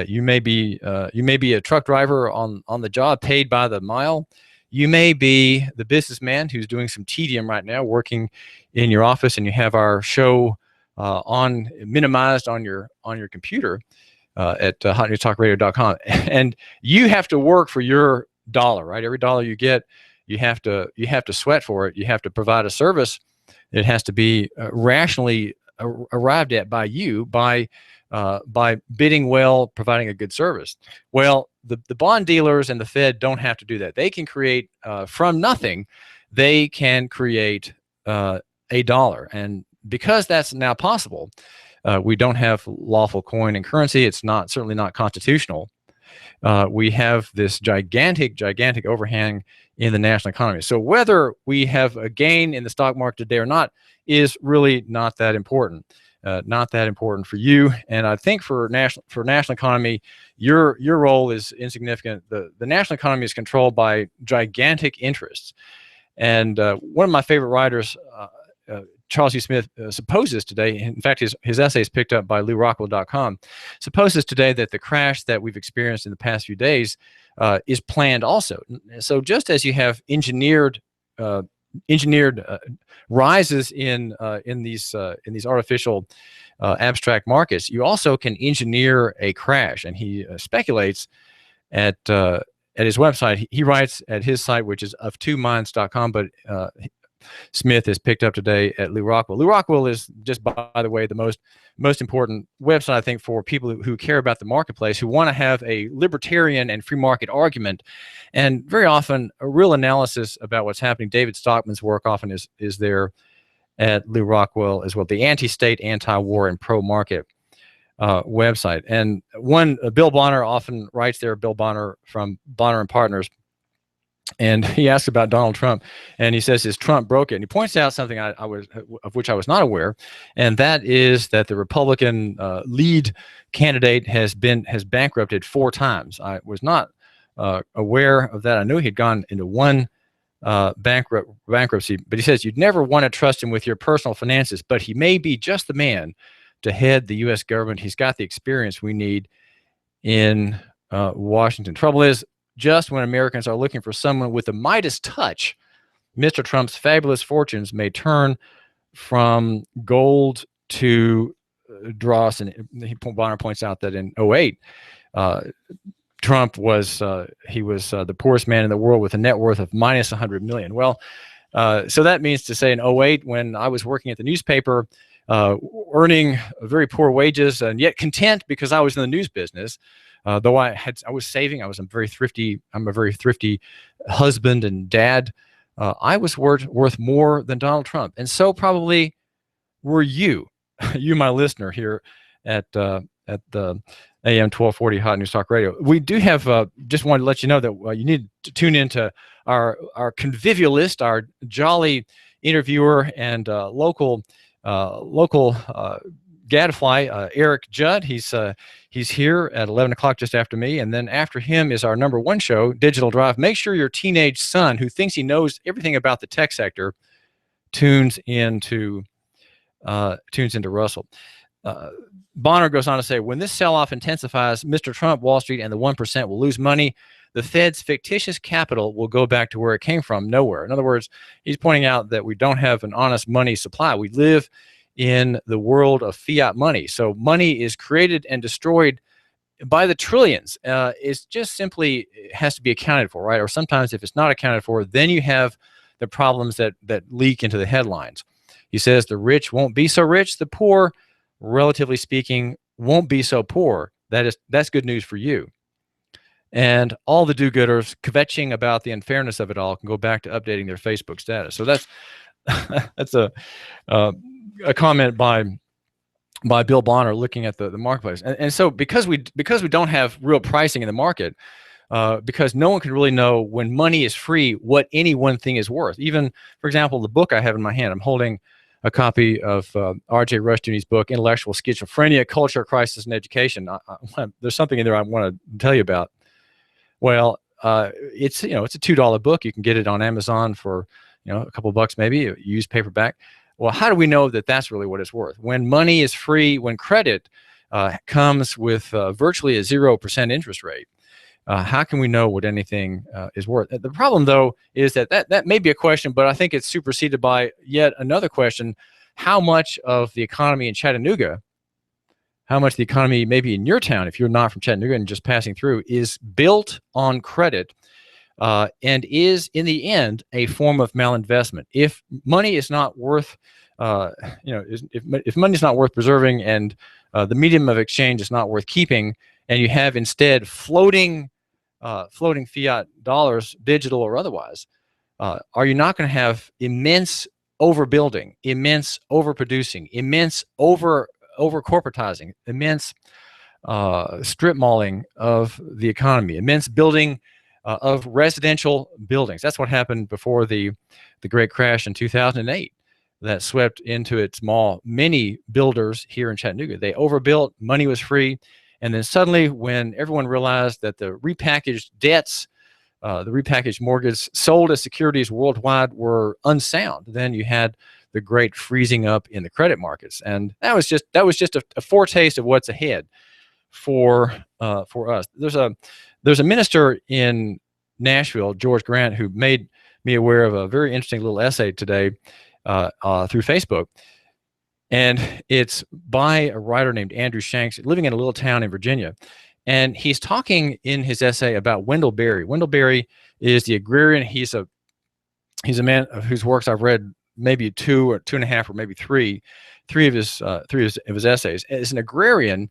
S7: You may be a truck driver on the job, paid by the mile. You may be the businessman who's doing some tedium right now, working in your office, and you have our show minimized on your computer at hotnewstalkradio.com, and you have to work for your dollar, right? Every dollar you get, you have to sweat for it. You have to provide a service. It has to be rationally arrived at by you by bidding well, providing a good service. Well, the bond dealers and the Fed don't have to do that. They can create from nothing. They can create a dollar, and because that's now possible, we don't have lawful coin and currency. It's certainly not constitutional. We have this gigantic overhang in the national economy. So whether we have a gain in the stock market today or not is really not that important. Not that important for you, and I think for national economy, your role is insignificant. The national economy is controlled by gigantic interests, and one of my favorite writers, Charles E. Smith, supposes today, in fact his essay is picked up by LewRockwell.com, supposes today that the crash that we've experienced in the past few days is planned also. So just as you have engineered rises in these artificial abstract markets, you also can engineer a crash. And he speculates at his website. He writes at his site, which is of2minds.com, but Smith is picked up today at Lew Rockwell. Lew Rockwell is, just by the way, the most important website, I think, for people who care about the marketplace, who want to have a libertarian and free market argument, and very often a real analysis about what's happening. David Stockman's work often is there at Lew Rockwell as well, the anti-state, anti-war, and pro-market website. And Bill Bonner often writes there, Bill Bonner from Bonner and Partners, and he asks about Donald Trump, and he says, "Is Trump broke it?" And he points out something of which I was not aware, and that is that the Republican lead candidate has bankrupted 4 times. I was not aware of that. I knew he'd gone into one bankruptcy, but he says you'd never want to trust him with your personal finances, but he may be just the man to head the U.S. government. He's got the experience we need in Washington. Trouble is, just when Americans are looking for someone with a Midas touch, Mr. Trump's fabulous fortunes may turn from gold to dross. And Bonner points out that in 2008, Trump was the poorest man in the world with a net worth of minus 100 million. Well, so that means to say in 2008, when I was working at the newspaper, earning very poor wages and yet content because I was in the news business, though I was saving, I'm a very thrifty husband and dad. I was worth more than Donald Trump, and so probably were you, my listener here at the AM 1240 Hot News Talk Radio. We do have just wanted to let you know that you need to tune into our convivialist, our jolly interviewer and local gadfly, Eric Judd. He's here at 11 o'clock just after me, and then after him is our number 1 show, Digital Drive. Make sure your teenage son, who thinks he knows everything about the tech sector, tunes into Russell. Bonner goes on to say, when this sell-off intensifies, Mr. Trump, Wall Street, and the 1% will lose money. The Fed's fictitious capital will go back to where it came from, nowhere. In other words, he's pointing out that we don't have an honest money supply. We live in the world of fiat money. So money is created and destroyed by the trillions. It's just simply has to be accounted for, right? Or sometimes if it's not accounted for, then you have the problems that leak into the headlines. He says the rich won't be so rich. The poor, relatively speaking, won't be so poor. That's good news for you. And all the do-gooders kvetching about the unfairness of it all can go back to updating their Facebook status. So that's a comment by Bill Bonner looking at the marketplace. And so because we don't have real pricing in the market, because no one can really know when money is free what any one thing is worth. Even, for example, the book I have in my hand, I'm holding a copy of R.J. Rushdoony's book, Intellectual Schizophrenia, Culture, Crisis, and Education. There's something in there I want to tell you about. Well, it's a $2 book. You can get it on Amazon for a couple bucks, maybe, used paperback. Well, how do we know that that's really what it's worth? When money is free, when credit comes with virtually a 0% interest rate. How can we know what anything is worth? The problem, though, is that may be a question, but I think it's superseded by yet another question: how much of the economy in Chattanooga, how much the economy maybe in your town, if you're not from Chattanooga and just passing through, is built on credit and is, in the end, a form of malinvestment? If money is not worth, if money is not worth preserving, and the medium of exchange is not worth keeping, and you have instead floating fiat dollars, digital or otherwise, are you not going to have immense overbuilding, immense overproducing, immense over corporatizing, immense strip malling of the economy, immense building of residential buildings? That's what happened before the great crash in 2008 that swept into its mall many builders here in Chattanooga. They overbuilt, money was free, and then suddenly, when everyone realized that the repackaged debts, the repackaged mortgages sold as securities worldwide were unsound, then you had the great freezing up in the credit markets. And that was just a foretaste of what's ahead for us. There's a minister in Nashville, George Grant, who made me aware of a very interesting little essay today through Facebook. And it's by a writer named Andrew Shanks, living in a little town in Virginia. And he's talking in his essay about Wendell Berry. Wendell Berry is the agrarian. He's a man whose works I've read maybe 2 or 2.5 or maybe three of his essays. As an agrarian,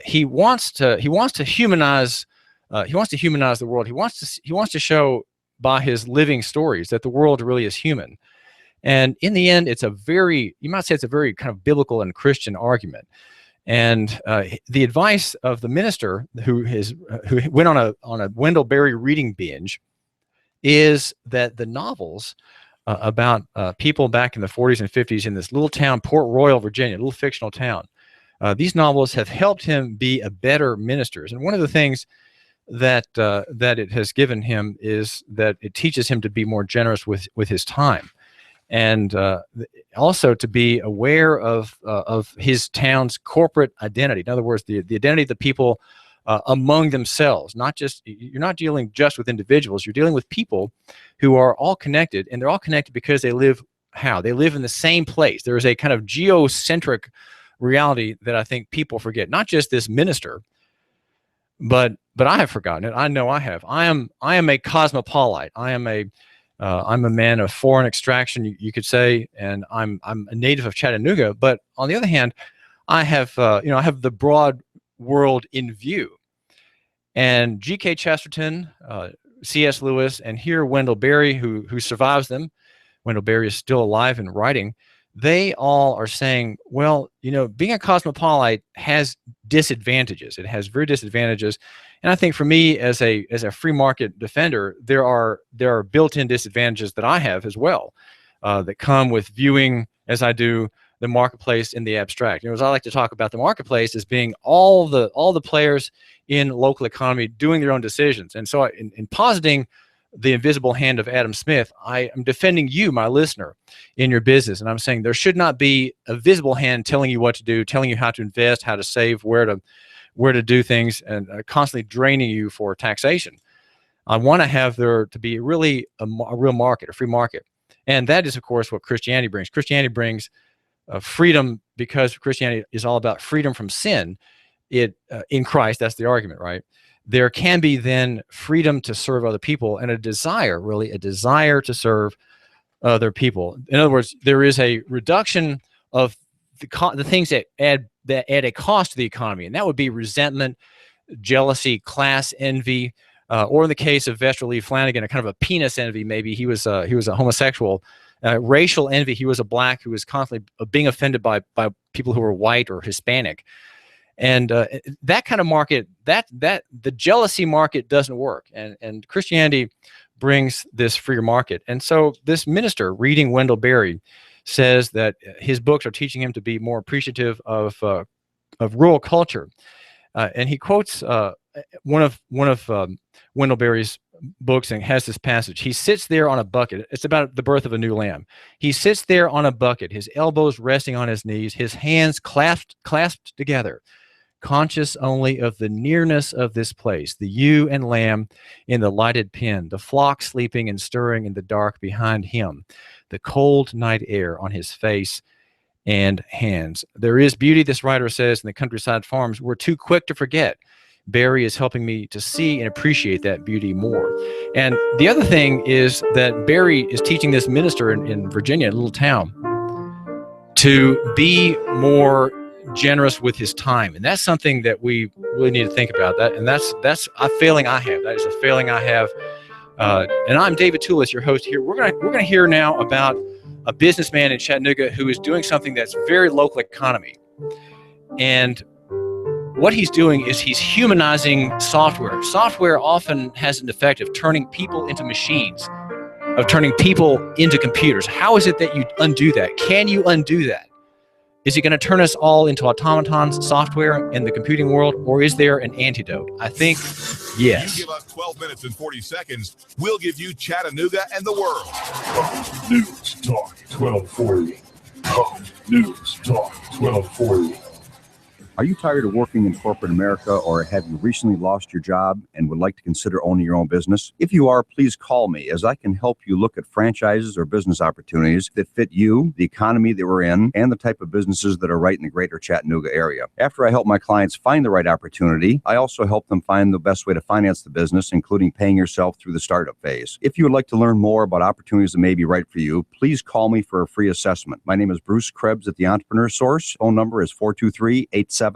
S7: he wants to humanize the world. He wants to show by his living stories that the world really is human. And in the end, you might say it's a very kind of biblical and Christian argument. And the advice of the minister who went on a Wendell Berry reading binge is that the novels about people back in the 40s and 50s in this little town, Port Royal, Virginia, a little fictional town, these novels have helped him be a better minister. And one of the things that it has given him is that it teaches him to be more generous with his time. And also to be aware of his town's corporate identity. In other words, the identity of the people among themselves. You're not dealing just with individuals. You're dealing with people who are all connected, and they're all connected because they live They live in the same place. There is a kind of geocentric reality that I think people forget. Not just this minister, but I have forgotten it. I know I have. I am a cosmopolite. I'm a man of foreign extraction, you could say, and I'm a native of Chattanooga. But on the other hand, I have the broad world in view. And G.K. Chesterton, C.S. Lewis, and here Wendell Berry, who survives them. Wendell Berry is still alive and writing. They all are saying, well, being a cosmopolite has disadvantages. It has very disadvantages. And I think for me, as a free market defender, there are built-in disadvantages that I have as well, that come with viewing, as I do, the marketplace in the abstract. As I like to talk about the marketplace as being all the players in local economy doing their own decisions. And so in positing the invisible hand of Adam Smith, I am defending you, my listener, in your business. And I'm saying there should not be a visible hand telling you what to do, telling you how to invest, how to save, where to do things, and constantly draining you for taxation. I want to have there to be really a real market, a free market. And that is, of course, what Christianity brings. Christianity brings freedom, because Christianity is all about freedom from sin. In Christ, that's the argument, right? There can be then freedom to serve other people, and a desire to serve other people. In other words, there is a reduction of the things that add a cost to the economy, and that would be resentment, jealousy, class envy, or in the case of Vester Lee Flanagan, a kind of a penis envy. Maybe he was a homosexual. Racial envy. He was a black who was constantly being offended by people who were white or Hispanic. And that kind of market, that the jealousy market doesn't work. And Christianity brings this freer market. And so this minister reading Wendell Berry says that his books are teaching him to be more appreciative of rural culture. And he quotes one of Wendell Berry's books, and has this passage. He sits there on a bucket. It's about the birth of a new lamb. He sits there on a bucket, his elbows resting on his knees, his hands clasped together, conscious only of the nearness of this place, the ewe and lamb in the lighted pen, the flock sleeping and stirring in the dark behind him, the cold night air on his face and hands. There is beauty, this writer says, in the countryside farms. We're too quick to forget. Berry is helping me to see and appreciate that beauty more. And the other thing is that Berry is teaching this minister in Virginia, a little town, to be more generous with his time. And that's something that we really need to think about. That, and that's a failing I have. That is a failing I have. And I'm David Tulis, your host here. We're gonna hear now about a businessman in Chattanooga who is doing something that's very local economy. And what he's doing is he's humanizing software. Software often has an effect of turning people into machines, of turning people into computers. How is it that you undo that? Can you undo that? Is it going to turn us all into automatons, software in the computing world, or is there an antidote? I think yes.
S4: You give us 12 minutes and 40 seconds, we'll give you Chattanooga and the world.
S5: News Talk 1240. News Talk 1240.
S21: Are you tired of working in corporate America, or have you recently lost your job and would like to consider owning your own business? If you are, please call me, as I can help you look at franchises or business opportunities that fit you, the economy that we're in, and the type of businesses that are right in the greater Chattanooga area. After I help my clients find the right opportunity, I also help them find the best way to finance the business, including paying yourself through the startup phase. If you would like to learn more about opportunities that may be right for you, please call me for a free assessment. My name is Bruce Krebs at the Entrepreneur Source. Phone number is 423-875-5621.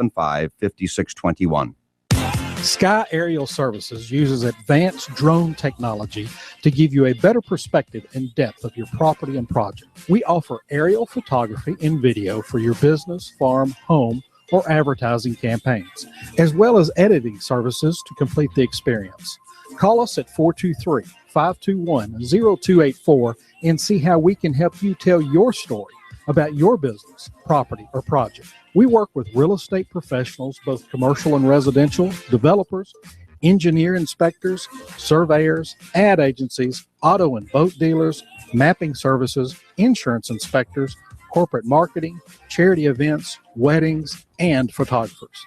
S22: Sky Aerial Services uses advanced drone technology to give you a better perspective and depth of your property and project. We offer aerial photography and video for your business, farm, home, or advertising campaigns, as well as editing services to complete the experience. Call us at 423-521-0284 and see how we can help you tell your story about your business, property, or project. We work with real estate professionals, both commercial and residential, developers, engineer inspectors, surveyors, ad agencies, auto and boat dealers, mapping services, insurance inspectors, corporate marketing, charity events, weddings, and photographers.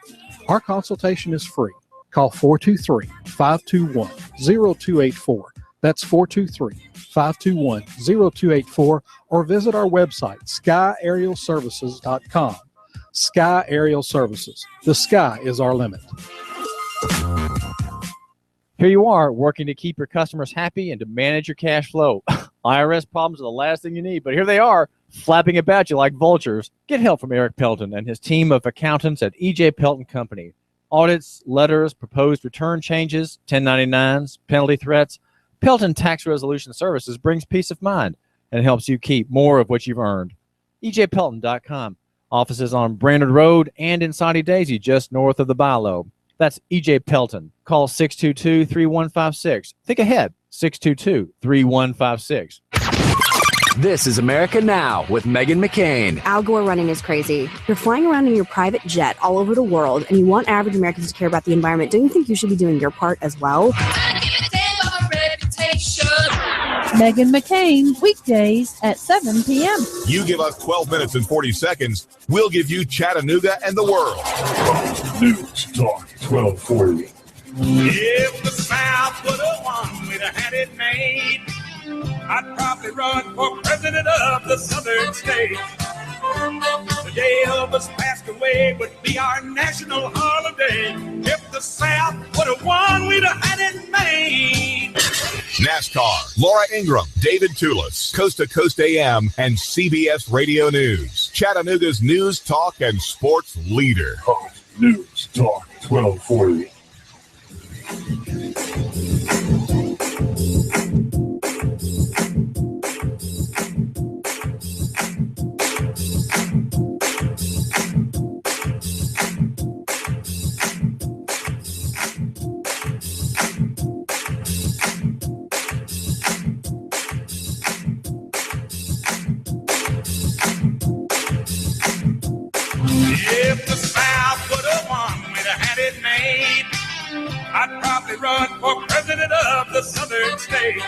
S22: Our consultation is free. Call 423-521-0284. That's 423-521-0284, or visit our website, skyaerialservices.com. Sky Aerial Services. The sky is our limit.
S12: Here you are, working to keep your customers happy and to manage your cash flow. IRS problems are the last thing you need, but here they are, flapping about you like vultures. Get help from Eric Pelton and his team of accountants at E.J. Pelton Company. Audits, letters, proposed return changes, 1099s, penalty threats. Pelton Tax Resolution Services brings peace of mind and helps you keep more of what you've earned. EJPelton.com. Offices on Brainerd Road and in Soddy Daisy, just north of the Bilo. That's E.J. Pelton. Call 622-3156. Think ahead, 622-3156.
S15: This is America Now with Meghan McCain.
S16: Al Gore running is crazy. You're flying around in your private jet all over the world, and you want average Americans to care about the environment. Don't you think you should be doing your part as well?
S17: Meghan McCain, weekdays at 7 p.m.
S4: You give us 12 minutes and 40 seconds, we'll give you Chattanooga and the world.
S5: News Talk 1240.
S23: If the South would have won, we'd have had it made. I'd probably run for president of the southern states. The day Elvis passed away would be our national holiday. If the South would have won, we'd have had it made.
S4: NASCAR, Laura Ingraham, David Tulis, Coast to Coast AM, and CBS Radio News. Chattanooga's news, talk, and sports leader.
S5: News Talk 1240.
S23: If the South would have won, we'd have had it made. I'd probably run for president of the southern states.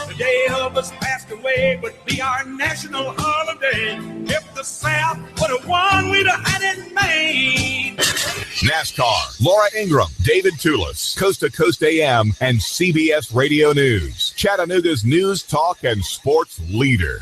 S23: The day Elvis passed away would be our national holiday. If the South would have won, we'd have had it made.
S4: NASCAR, Laura Ingraham, David Tulis, Coast to Coast AM, and CBS Radio News. Chattanooga's news, talk, and sports leader.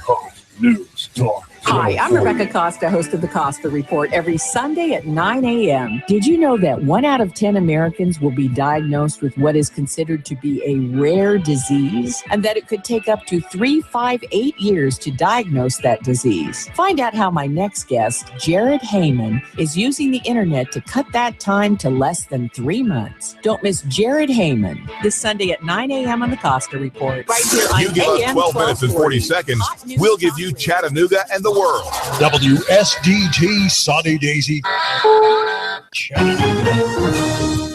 S5: News Talk.
S8: Hi, I'm Rebecca Costa, host of the Costa Report, every Sunday at 9 a.m. Did you know that 1 out of 10 Americans will be diagnosed with what is considered to be a rare disease, and that it could take up to 3-5-8 years to diagnose that disease? Find out how my next guest, Jared Heyman, is using the internet to cut that time to less than 3 months. Don't miss Jared Heyman this Sunday at 9 a.m. on the Costa Report. Right here on
S4: You give us
S8: AM
S4: 12 minutes and 40 seconds, we'll give you Chattanooga and the world.
S6: WSDT Sunny Daisy.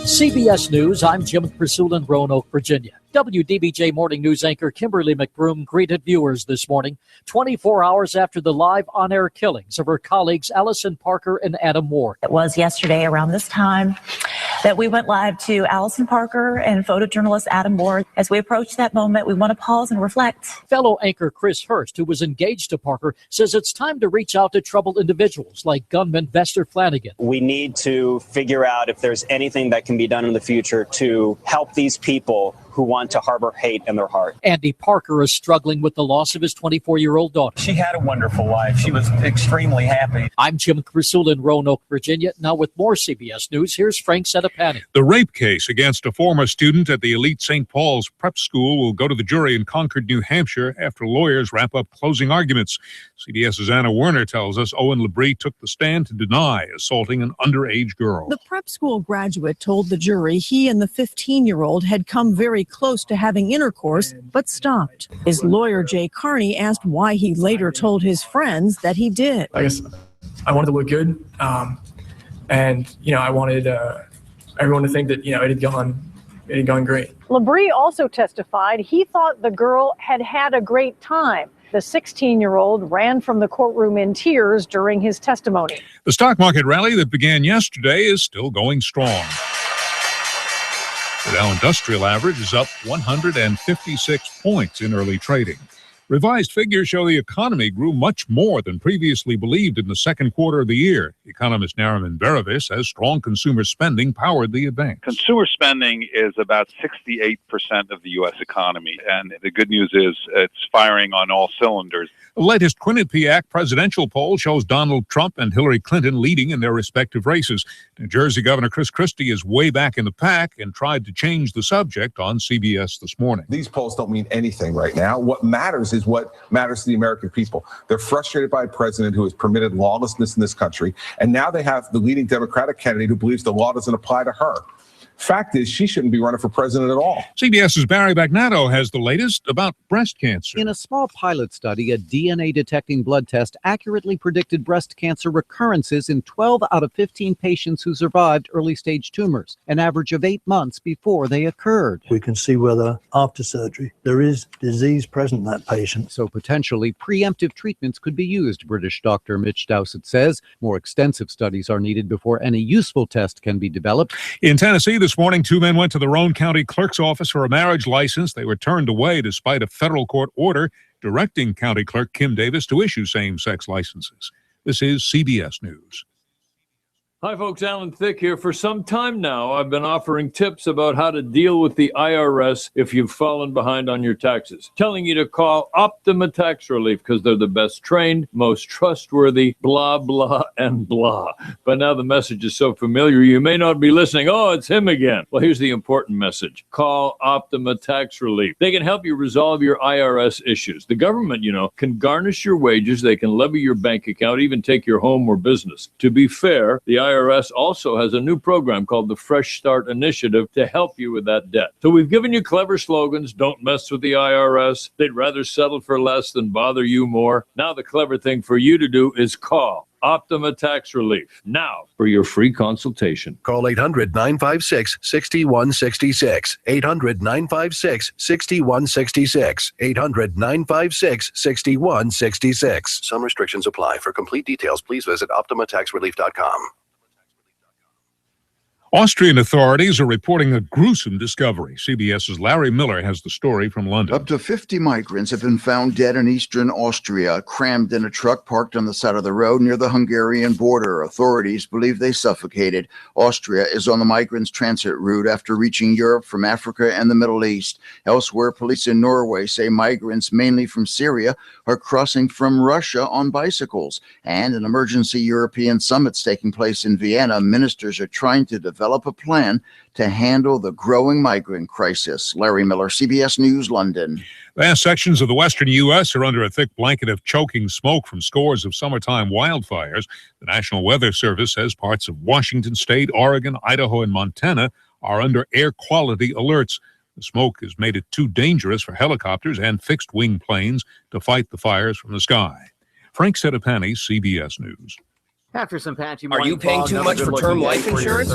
S1: CBS News, I'm Jim Pursull in Roanoke, Virginia. WDBJ Morning News anchor Kimberly McBroom greeted viewers this morning, 24 hours after the live on-air killings of her colleagues Allison Parker and Adam Ward.
S19: It was yesterday around this time that we went live to Allison Parker and photojournalist Adam Ward. As we approach that moment, we want to pause and reflect.
S1: Fellow anchor Chris Hurst, who was engaged to Parker, says it's time to reach out to troubled individuals like gunman Vester Flanagan.
S2: We need to figure out if there's anything that can be done in the future to help these people who want to harbor hate in their heart.
S1: Andy Parker is struggling with the loss of his 24-year-old daughter.
S3: She had a wonderful life. She was extremely happy.
S1: I'm Jim Pursull in Roanoke, Virginia. Now with more CBS News, here's Frank Sedapani.
S24: The rape case against a former student at the elite St. Paul's prep school will go to the jury in Concord, New Hampshire, after lawyers wrap up closing arguments. CBS's Anna Werner tells us Owen Labrie took the stand to deny assaulting an underage girl.
S25: The prep school graduate told the jury he and the 15-year-old had come very close to having intercourse, but stopped. His lawyer, Jay Carney, asked why he later told his friends that he did.
S26: I guess I wanted to look good, and I wanted everyone to think that it had gone great.
S27: Labrie also testified he thought the girl had had a great time. The 16-year-old ran from the courtroom in tears during his testimony.
S24: The stock market rally that began yesterday is still going strong. The Dow Industrial Average is up 156 points in early trading. Revised figures show the economy grew much more than previously believed in the second quarter of the year. Economist Nariman Beravis says strong consumer spending powered the advance.
S28: Consumer spending is about 68% of the U.S. economy, and the good news is it's firing on all cylinders.
S24: The latest Quinnipiac presidential poll shows Donald Trump and Hillary Clinton leading in their respective races. New Jersey Governor Chris Christie is way back in the pack and tried to change the subject on CBS this morning.
S29: These polls don't mean anything right now. What matters is what matters to the American people. They're frustrated by a president who has permitted lawlessness in this country, and now they have the leading Democratic candidate who believes the law doesn't apply to her. Fact is, she shouldn't be running for president at all.
S24: CBS's Barry Bagnato has the latest about breast cancer.
S30: In a small pilot study, a DNA-detecting blood test accurately predicted breast cancer recurrences in 12 out of 15 patients who survived early-stage tumors, an average of 8 months before they occurred.
S31: We can see whether, after surgery, there is disease present in that patient.
S30: So potentially, preemptive treatments could be used, British Dr. Mitch Dowsett says. More extensive studies are needed before any useful test can be developed.
S24: In Tennessee, this morning, 2 men went to the Roane County Clerk's office for a marriage license. They were turned away despite a federal court order directing County Clerk Kim Davis to issue same-sex licenses. This is CBS News.
S31: Hi, folks. Alan Thicke here. For some time now, I've been offering tips about how to deal with the IRS if you've fallen behind on your taxes. Telling you to call Optima Tax Relief because they're the best trained, most trustworthy, blah, blah, and blah. But now the message is so familiar, you may not be listening. Oh, it's him again. Well, here's the important message. Call Optima Tax Relief. They can help you resolve your IRS issues. The government, can garnish your wages. They can levy your bank account, even take your home or business. To be fair, the IRS also has a new program called the Fresh Start Initiative to help you with that debt. So we've given you clever slogans. Don't mess with the IRS. They'd rather settle for less than bother you more. Now the clever thing for you to do is call Optima Tax Relief now for your free consultation.
S32: Call 800-956-6166. 800-956-6166. 800-956-6166. Some restrictions apply. For complete details, please visit OptimaTaxRelief.com.
S24: Austrian authorities are reporting a gruesome discovery. CBS's Larry Miller has the story from London.
S7: Up to 50 migrants have been found dead in eastern Austria, crammed in a truck parked on the side of the road near the Hungarian border. Authorities believe they suffocated. Austria is on the migrants' transit route after reaching Europe from Africa and the Middle East. Elsewhere, police in Norway say migrants, mainly from Syria, are crossing from Russia on bicycles. And an emergency European summit's taking place in Vienna. Ministers are trying to develop a plan to handle the growing migrant crisis. Larry Miller, CBS News, London.
S24: Vast sections of the western U.S. are under a thick blanket of choking smoke from scores of summertime wildfires. The National Weather Service says parts of Washington State, Oregon, Idaho, and Montana are under air quality alerts. The smoke has made it too dangerous for helicopters and fixed-wing planes to fight the fires from the sky. Frank Sedapani, CBS News.
S9: After some patchy
S10: Are you paying too much for term life insurance?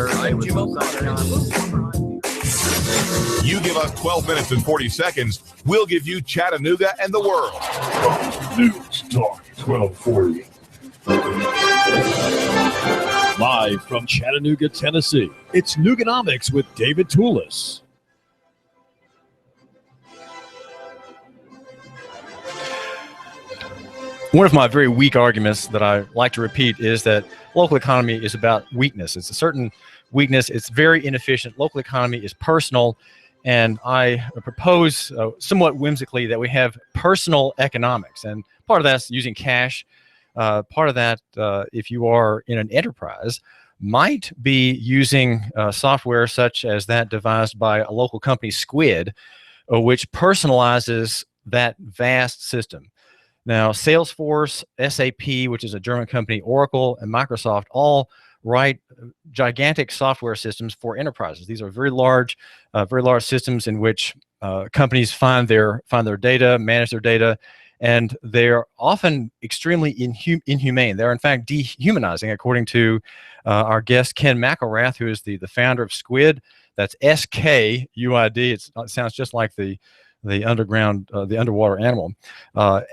S4: You give us 12 minutes and 40 seconds, we'll give you Chattanooga and the world.
S5: News Talk 1240.
S6: Live from Chattanooga, Tennessee, it's Nooganomics with David Tulis.
S11: One of my very weak arguments that I like to repeat is that local economy is about weakness. It's a certain weakness. It's very inefficient. Local economy is personal. And I propose somewhat whimsically that we have personal economics. And part of that's using cash. Part of that, if you are in an enterprise, might be using software such as that devised by a local company, Skuid, which personalizes that vast system. Now, Salesforce, SAP, which is a German company, Oracle, and Microsoft all write gigantic software systems for enterprises. These are very large systems in which companies find their data, manage their data, and they're often extremely inhumane. They're in fact dehumanizing, according to our guest Ken McElrath, who is the founder of Skuid. That's S-K-U-I-D. It sounds just like the underwater animal,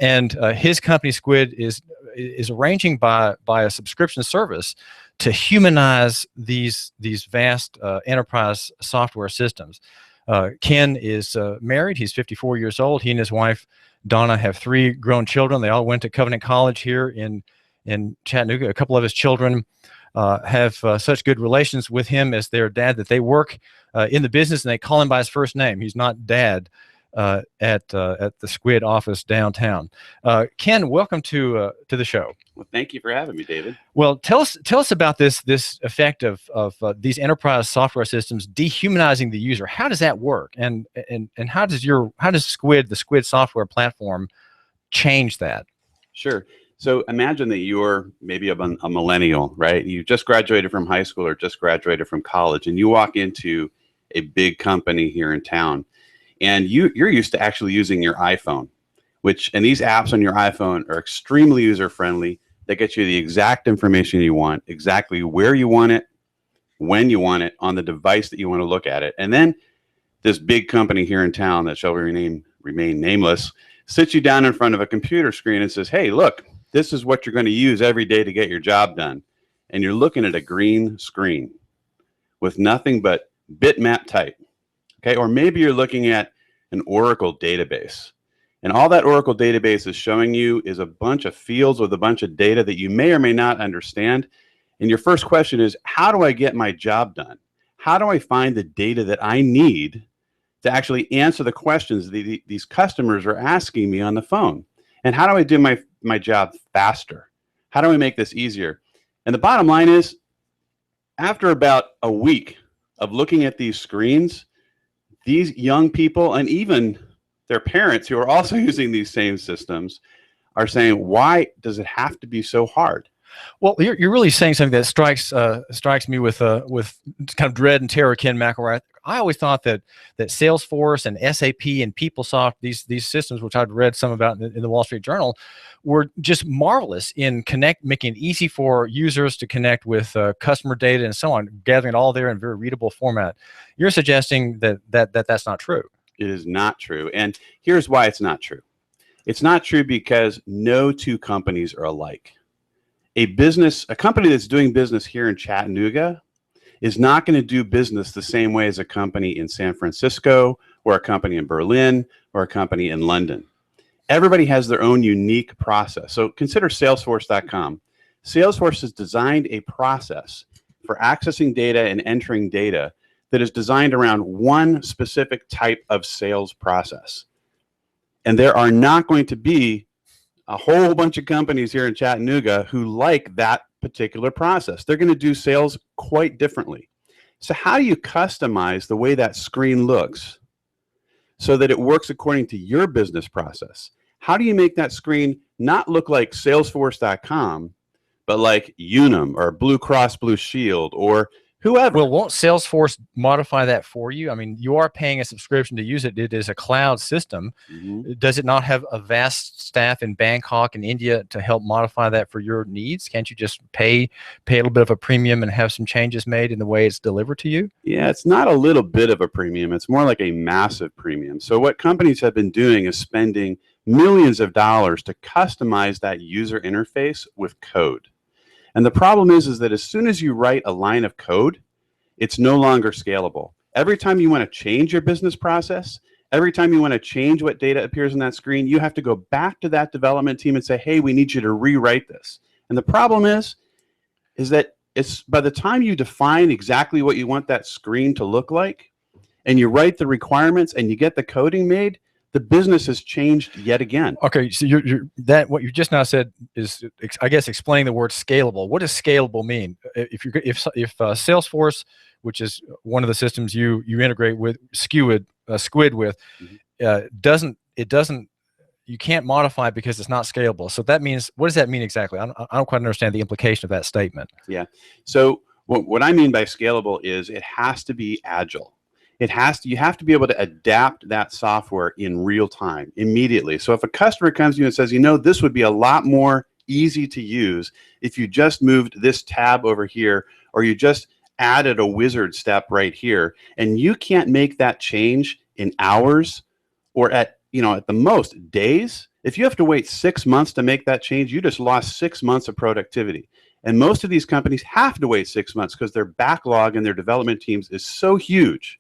S11: and his company Skuid is arranging by a subscription service to humanize these vast enterprise software systems. Ken is married. He's 54 years old. He and his wife Donna have 3 grown children. They all went to Covenant College here in Chattanooga. A couple of his children have such good relations with him as their dad that they work in the business and they call him by his first name. He's not Dad. At the Skuid office downtown. Ken, welcome to the show.
S12: Well, thank you for having me, David.
S11: Well, tell us about this effect of these enterprise software systems dehumanizing the user. How does that work? And how does Skuid, the Skuid software platform, change that?
S12: Sure. So imagine that you're maybe a millennial, right? You just graduated from high school or just graduated from college, and you walk into a big company here in town. And you're used to actually using your iPhone, and these apps on your iPhone are extremely user-friendly. They get you the exact information you want, exactly where you want it, when you want it, on the device that you want to look at it. And then this big company here in town that shall remain nameless sits you down in front of a computer screen and says, hey, look, this is what you're going to use every day to get your job done. And you're looking at a green screen with nothing but bitmap type. Okay, or maybe you're looking at an Oracle database, and all that Oracle database is showing you is a bunch of fields with a bunch of data that you may or may not understand. And your first question is, how do I get my job done? How do I find the data that I need to actually answer the questions these customers are asking me on the phone? And how do I do my job faster? How do I make this easier? And the bottom line is, after about a week of looking at these screens, these young people and even their parents who are also using these same systems are saying, why does it have to be so hard?
S11: Well, you're really saying something that strikes me with kind of dread and terror, Ken McElrath. I always thought that Salesforce and SAP and PeopleSoft, these systems, which I'd read some about in the Wall Street Journal, were just marvelous in making it easy for users to connect with customer data and so on, gathering it all there in very readable format. You're suggesting that that's not true.
S12: It is not true. And here's why it's not true. It's not true because no two companies are alike. A company that's doing business here in Chattanooga is not going to do business the same way as a company in San Francisco or a company in Berlin or a company in London. Everybody has their own unique process. So consider Salesforce.com. Salesforce has designed a process for accessing data and entering data that is designed around one specific type of sales process. And there are not going to be a whole bunch of companies here in Chattanooga who like that particular process. They're going to do sales quite differently. So how do you customize the way that screen looks so that it works according to your business process? How do you make that screen not look like Salesforce.com, but like Unum or Blue Cross Blue Shield or whoever?
S11: Well, won't Salesforce modify that for you? I mean, you are paying a subscription to use it. It is a cloud system. Does it not have a vast staff in Bangkok and India to help modify that for your needs? Can't you just pay a little bit of a premium and have some changes made in the way it's delivered to you?
S12: Yeah, it's not a little bit of a premium. It's more like a massive premium. So what companies have been doing is spending millions of dollars to customize that user interface with code. And the problem is that as soon as you write a line of code, it's no longer scalable. Every time you want to change your business process, every time you want to change what data appears on that screen, you have to go back to that development team and say, hey, we need you to rewrite this. And the problem is that it's by the time you define exactly what you want that screen to look like, and you write the requirements and you get the coding made, the business has changed yet again.
S11: Okay, so what you just now said is, I guess, explaining the word scalable. What does scalable mean? If Salesforce, which is one of the systems you integrate with Skuid with, you can't modify it because it's not scalable. So that means, what does that mean exactly? I don't quite understand the implication of that statement.
S12: Yeah. So what I mean by scalable is it has to be agile. You have to be able to adapt that software in real time, immediately. So if a customer comes to you and says, this would be a lot more easy to use if you just moved this tab over here, or you just added a wizard step right here, and you can't make that change in hours or at the most days. If you have to wait 6 months to make that change, you just lost 6 months of productivity. And most of these companies have to wait 6 months because their backlog and their development teams is so huge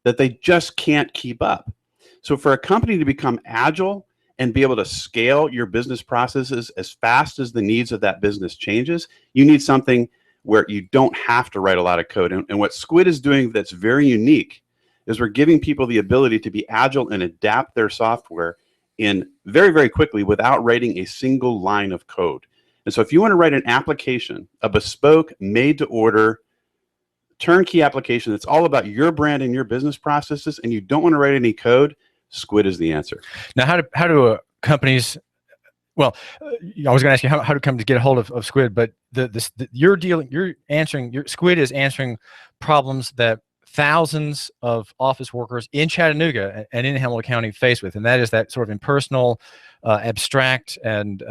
S12: that they just can't keep up. So for a company to become agile and be able to scale your business processes as fast as the needs of that business changes, you need something where you don't have to write a lot of code. And what Skuid is doing that's very unique is we're giving people the ability to be agile and adapt their software in very, very quickly without writing a single line of code. And so if you want to write an application, a bespoke, made-to-order, turnkey application that's all about your brand and your business processes, and you don't want to write any code, Skuid is the answer.
S11: Now, how do companies? Well, I was going to ask you how do companies get a hold of Skuid, but Skuid is answering problems that thousands of office workers in Chattanooga and in Hamilton County face with, and that is that sort of impersonal, abstract, and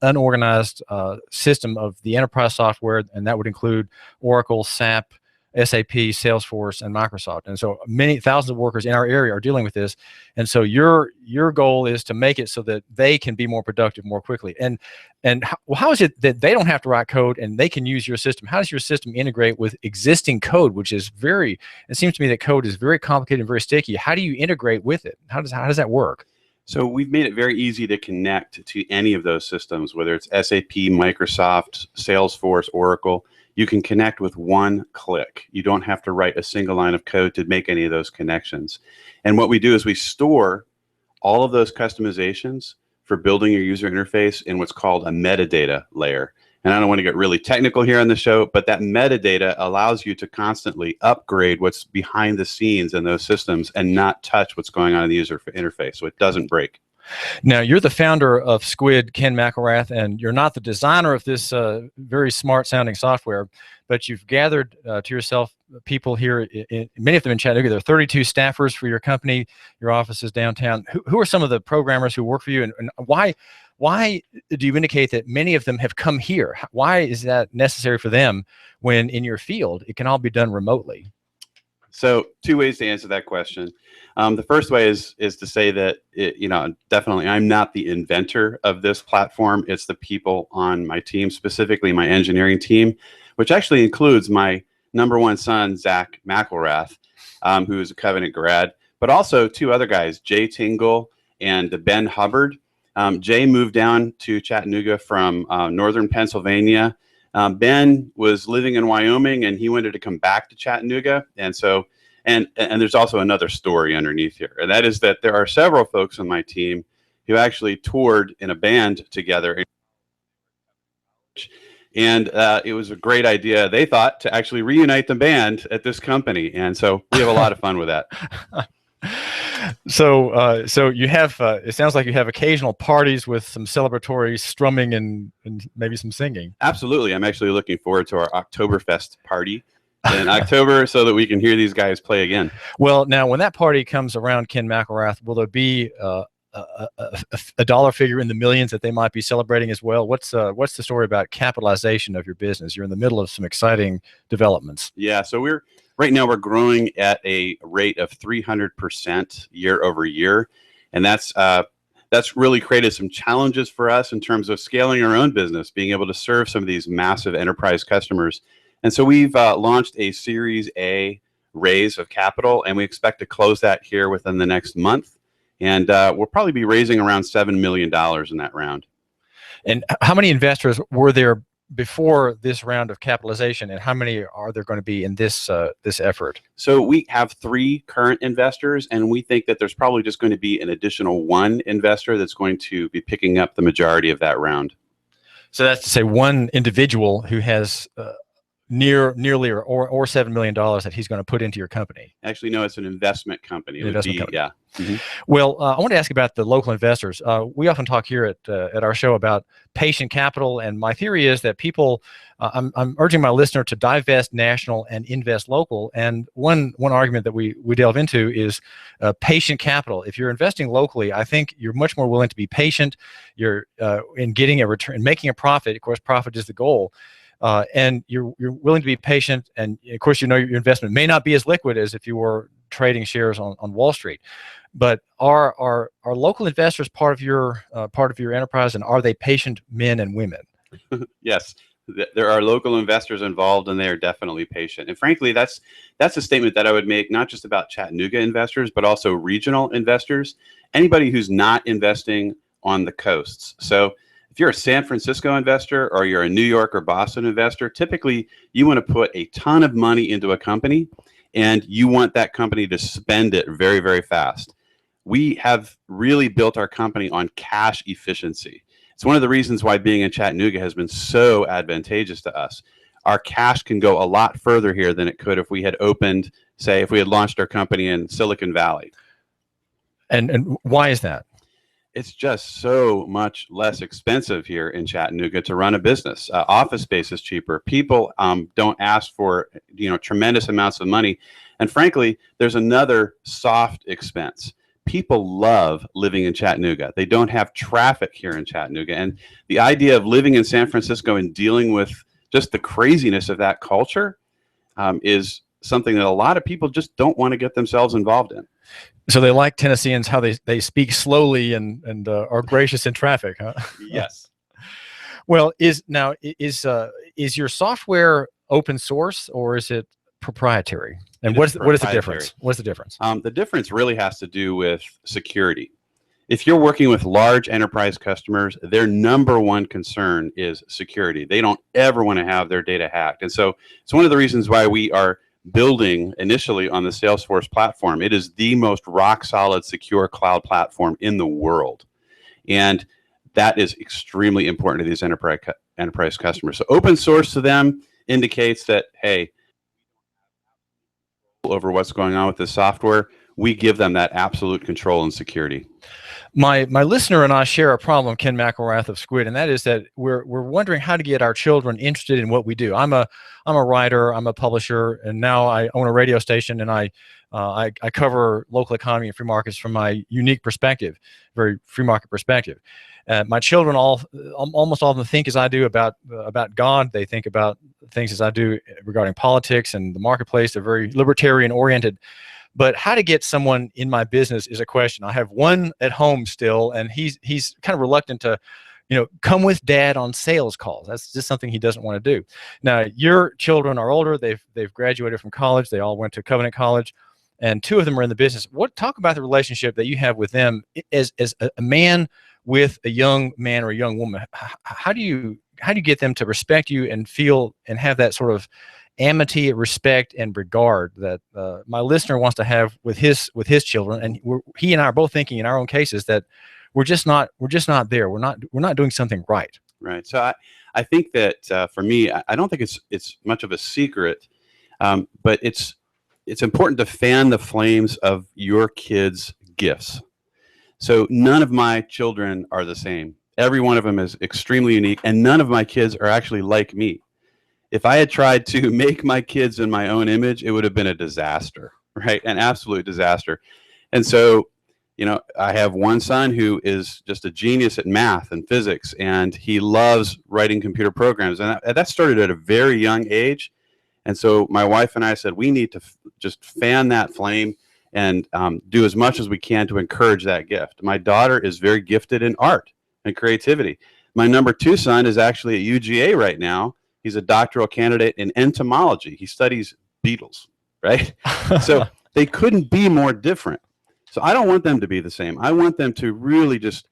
S11: unorganized system of the enterprise software, and that would include Oracle, SAP, SAP, Salesforce, and Microsoft. And so many thousands of workers in our area are dealing with this. And so your goal is to make it so that they can be more productive more quickly. And how is it that they don't have to write code and they can use your system? How does your system integrate with existing code, which is it seems to me that code is very complicated and very sticky. How do you integrate with it? How does that work?
S12: So we've made it very easy to connect to any of those systems, whether it's SAP, Microsoft, Salesforce, Oracle. You can connect with one click. You don't have to write a single line of code to make any of those connections. And what we do is we store all of those customizations for building your user interface in what's called a metadata layer. And I don't want to get really technical here on the show, but that metadata allows you to constantly upgrade what's behind the scenes in those systems and not touch what's going on in the user interface, so it doesn't break.
S11: Now, you're the founder of Skuid, Ken McElrath, and you're not the designer of this very smart-sounding software, but you've gathered to yourself people here, many of them in Chattanooga. There are 32 staffers for your company. Your office is downtown. Who are some of the programmers who work for you, and why do you indicate that many of them have come here? Why is that necessary for them when in your field it can all be done remotely?
S12: So 2 ways to answer that question. The first way is to say that, definitely I'm not the inventor of this platform. It's the people on my team, specifically my engineering team, which actually includes my #1 son, Zach McElrath, who is a Covenant grad, but also 2 other guys, Jay Tingle and Ben Hubbard. Jay moved down to Chattanooga from northern Pennsylvania. Ben was living in Wyoming, and he wanted to come back to Chattanooga. And so, and there's also another story underneath here, and that is that there are several folks on my team who actually toured in a band together. And it was a great idea, they thought, to actually reunite the band at this company. And so we have a lot of fun with that.
S11: So you have, it sounds like you have occasional parties with some celebratory strumming and maybe some singing.
S12: Absolutely. I'm actually looking forward to our Oktoberfest party in October so that we can hear these guys play again.
S11: Well, now when that party comes around, Ken McElrath, will there be a dollar figure in the millions that they might be celebrating as well? What's the story about capitalization of your business? You're in the middle of some exciting developments.
S12: Yeah, so right now we're growing at a rate of 300% year over year, and that's really created some challenges for us in terms of scaling our own business, being able to serve some of these massive enterprise customers. And so we've launched a Series A raise of capital, and we expect to close that here within the next month. And we'll probably be raising around $7 million in that round.
S11: And how many investors were there before this round of capitalization, and how many are there going to be in this this effort?
S12: So we have 3 current investors, and we think that there's probably just going to be an additional 1 investor that's going to be picking up the majority of that round.
S11: So that's to say 1 individual who has nearly or $7 million that he's going to put into your company.
S12: Actually, no, it's an investment company.
S11: Company.
S12: Yeah. Mm-hmm.
S11: Well, I want to ask about the local investors. We often talk here at our show about patient capital, and my theory is that people, I'm urging my listener to divest national and invest local. And one argument that we delve into is patient capital. If you're investing locally, I think you're much more willing to be patient. You're in getting a return, making a profit. Of course, profit is the goal. And you're willing to be patient, and of course, your investment may not be as liquid as if you were trading shares on Wall Street. But are local investors part of your enterprise, and are they patient men and women?
S12: Yes, there are local investors involved, and they are definitely patient. And frankly, that's a statement that I would make not just about Chattanooga investors, but also regional investors. Anybody who's not investing on the coasts. So if you're a San Francisco investor or you're a New York or Boston investor, typically you want to put a ton of money into a company, and you want that company to spend it very, very fast. We have really built our company on cash efficiency. It's one of the reasons why being in Chattanooga has been so advantageous to us. Our cash can go a lot further here than it could if we had opened, say, if we had launched our company in Silicon Valley.
S11: And why is that?
S12: It's just so much less expensive here in Chattanooga to run a business. Office space is cheaper. People don't ask for tremendous amounts of money. And frankly, there's another soft expense. People love living in Chattanooga. They don't have traffic here in Chattanooga. And the idea of living in San Francisco and dealing with just the craziness of that culture is something that a lot of people just don't want to get themselves involved in.
S11: So they like Tennesseans, how they speak slowly and are gracious in traffic, huh?
S12: Yes.
S11: Well, is your software open source, or is it proprietary? And what is the difference? What's the difference?
S12: The difference really has to do with security. If you're working with large enterprise customers, their #1 concern is security. They don't ever want to have their data hacked. And so it's one of the reasons why we are building initially on the Salesforce platform. It is the most rock solid, secure cloud platform in the world. And that is extremely important to these enterprise customers. So open source to them indicates that, hey, over what's going on with the software, we give them that absolute control and security.
S11: My listener and I share a problem, Ken McElrath of Skuid, and that is that we're wondering how to get our children interested in what we do. I'm a writer, I'm a publisher, and now I own a radio station, and I cover local economy and free markets from my unique perspective, very free market perspective. My children almost all of them think as I do about God. They think about things as I do regarding politics and the marketplace. They're very libertarian oriented. But how to get someone in my business is a question. I have one at home still, and he's kind of reluctant to come with dad on sales calls. That's just something he doesn't want to do. Now, your children are older. They've graduated from college. They all went to Covenant College, and 2 of them are in the business. Talk about the relationship that you have with them as a man with a young man or a young woman. How do you get them to respect you and feel and have that sort of amity, respect, and regard that my listener wants to have with his children? And he and I are both thinking in our own cases that we're just not there. We're not doing something right.
S12: Right. So I think that for me, I don't think it's much of a secret, but it's important to fan the flames of your kids' gifts. So none of my children are the same. Every one of them is extremely unique, and none of my kids are actually like me. If I had tried to make my kids in my own image, it would have been a disaster, right? An absolute disaster. And so, I have one son who is just a genius at math and physics, and he loves writing computer programs. And that started at a very young age. And so my wife and I said, we need to just fan that flame and do as much as we can to encourage that gift. My daughter is very gifted in art and creativity. My number 2 son is actually at UGA right now. He's a doctoral candidate in entomology. He studies beetles, right? So they couldn't be more different. So I don't want them to be the same. I want them to really just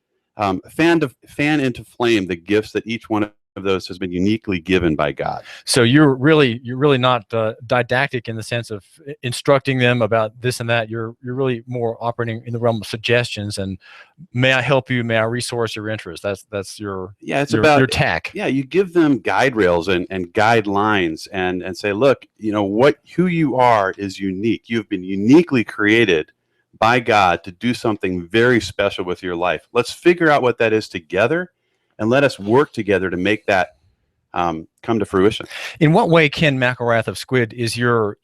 S12: fan into flame the gifts that each one of those has been uniquely given by God.
S11: So you're really not didactic in the sense of instructing them about this and that. You're really more operating in the realm of suggestions and may I help you? May I resource your interest? That's your your tack.
S12: Yeah, you give them guide rails and guidelines and say, look, who you are is unique. You've been uniquely created by God to do something very special with your life. Let's figure out what that is together, and let us work together to make that come to fruition. In
S11: what way, Ken McElrath of Skuid, is your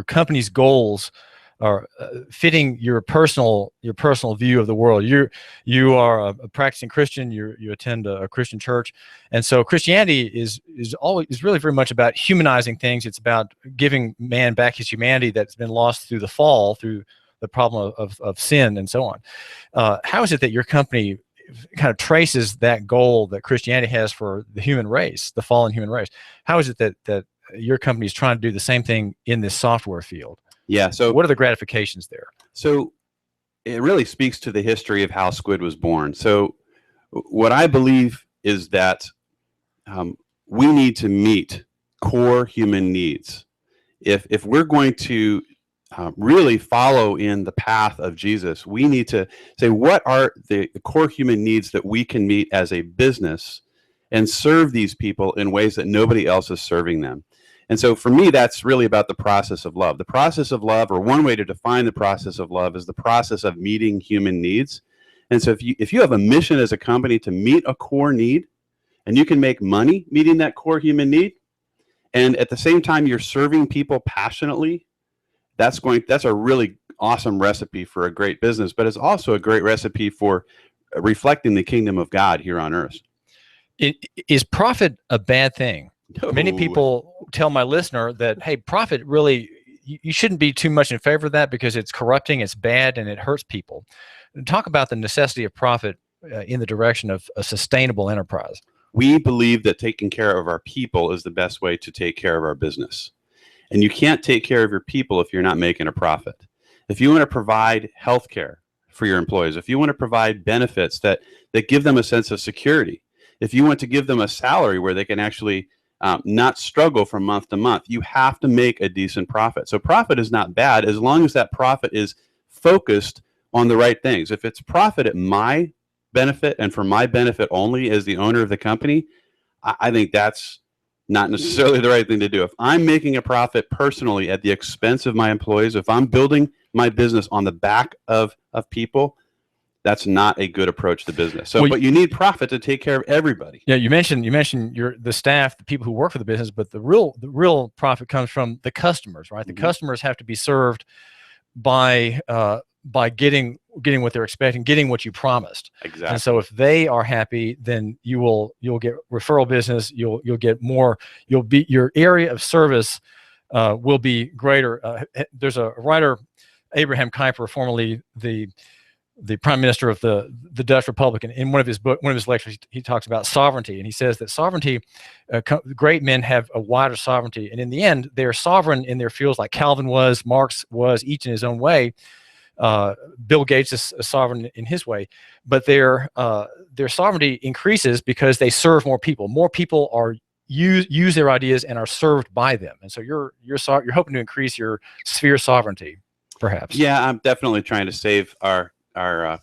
S11: company's goals are fitting your personal view of the world? You are a practicing Christian. You attend a Christian church, and so Christianity is really very much about humanizing things. It's about giving man back his humanity that's been lost through the fall, through the problem of sin and so on. How is it that your company kind of traces that goal that Christianity has for the human race, the fallen human race? How is it that your company is trying to do the same thing in this software field?
S12: Yeah. So
S11: what are the gratifications there?
S12: So it really speaks to the history of how Skuid was born. So what I believe is that we need to meet core human needs. If we're going to really follow in the path of Jesus, we need to say, what are the core human needs that we can meet as a business and serve these people in ways that nobody else is serving them? And so for me, that's really about the process of love. The process of love, or one way to define the process of love, is the process of meeting human needs. And so if you have a mission as a company to meet a core need, and you can make money meeting that core human need, and at the same time you're serving people passionately, that's a really awesome recipe for a great business, but it's also a great recipe for reflecting the kingdom of God here on earth.
S11: Is profit a bad thing? No. Many people tell my listener that, hey, profit really, you shouldn't be too much in favor of that because it's corrupting, it's bad, and it hurts people. Talk about the necessity of profit in the direction of a sustainable enterprise.
S12: We believe that taking care of our people is the best way to take care of our business. And you can't take care of your people if you're not making a profit. If you want to provide health care for your employees, if you want to provide benefits that give them a sense of security, if you want to give them a salary where they can actually not struggle from month to month, you have to make a decent profit. So profit is not bad as long as that profit is focused on the right things. If it's profit at my benefit and for my benefit only as the owner of the company, I think that's not necessarily the right thing to do. If I'm making a profit personally at the expense of my employees, if I'm building my business on the back of people, that's not a good approach to business. So, but you need profit to take care of everybody.
S11: Yeah, you mentioned the staff, the people who work for the business, but the real profit comes from the customers, right? The customers have to be served by getting what they're expecting, getting what you promised.
S12: Exactly.
S11: And so if they are happy, then you'll get referral business. You'll get more. Your area of service will be greater. There's a writer, Abraham Kuyper, formerly the prime minister of the Dutch Republic, in one of his lectures, he talks about sovereignty, and he says that sovereignty, great men have a wider sovereignty, and in the end, they are sovereign in their fields, like Calvin was, Marx was, each in his own way. Bill Gates is a sovereign in his way, but their sovereignty increases because they serve more people. More people are use their ideas and are served by them, and so you're hoping to increase your sphere of sovereignty, perhaps.
S12: Yeah, I'm definitely trying to save our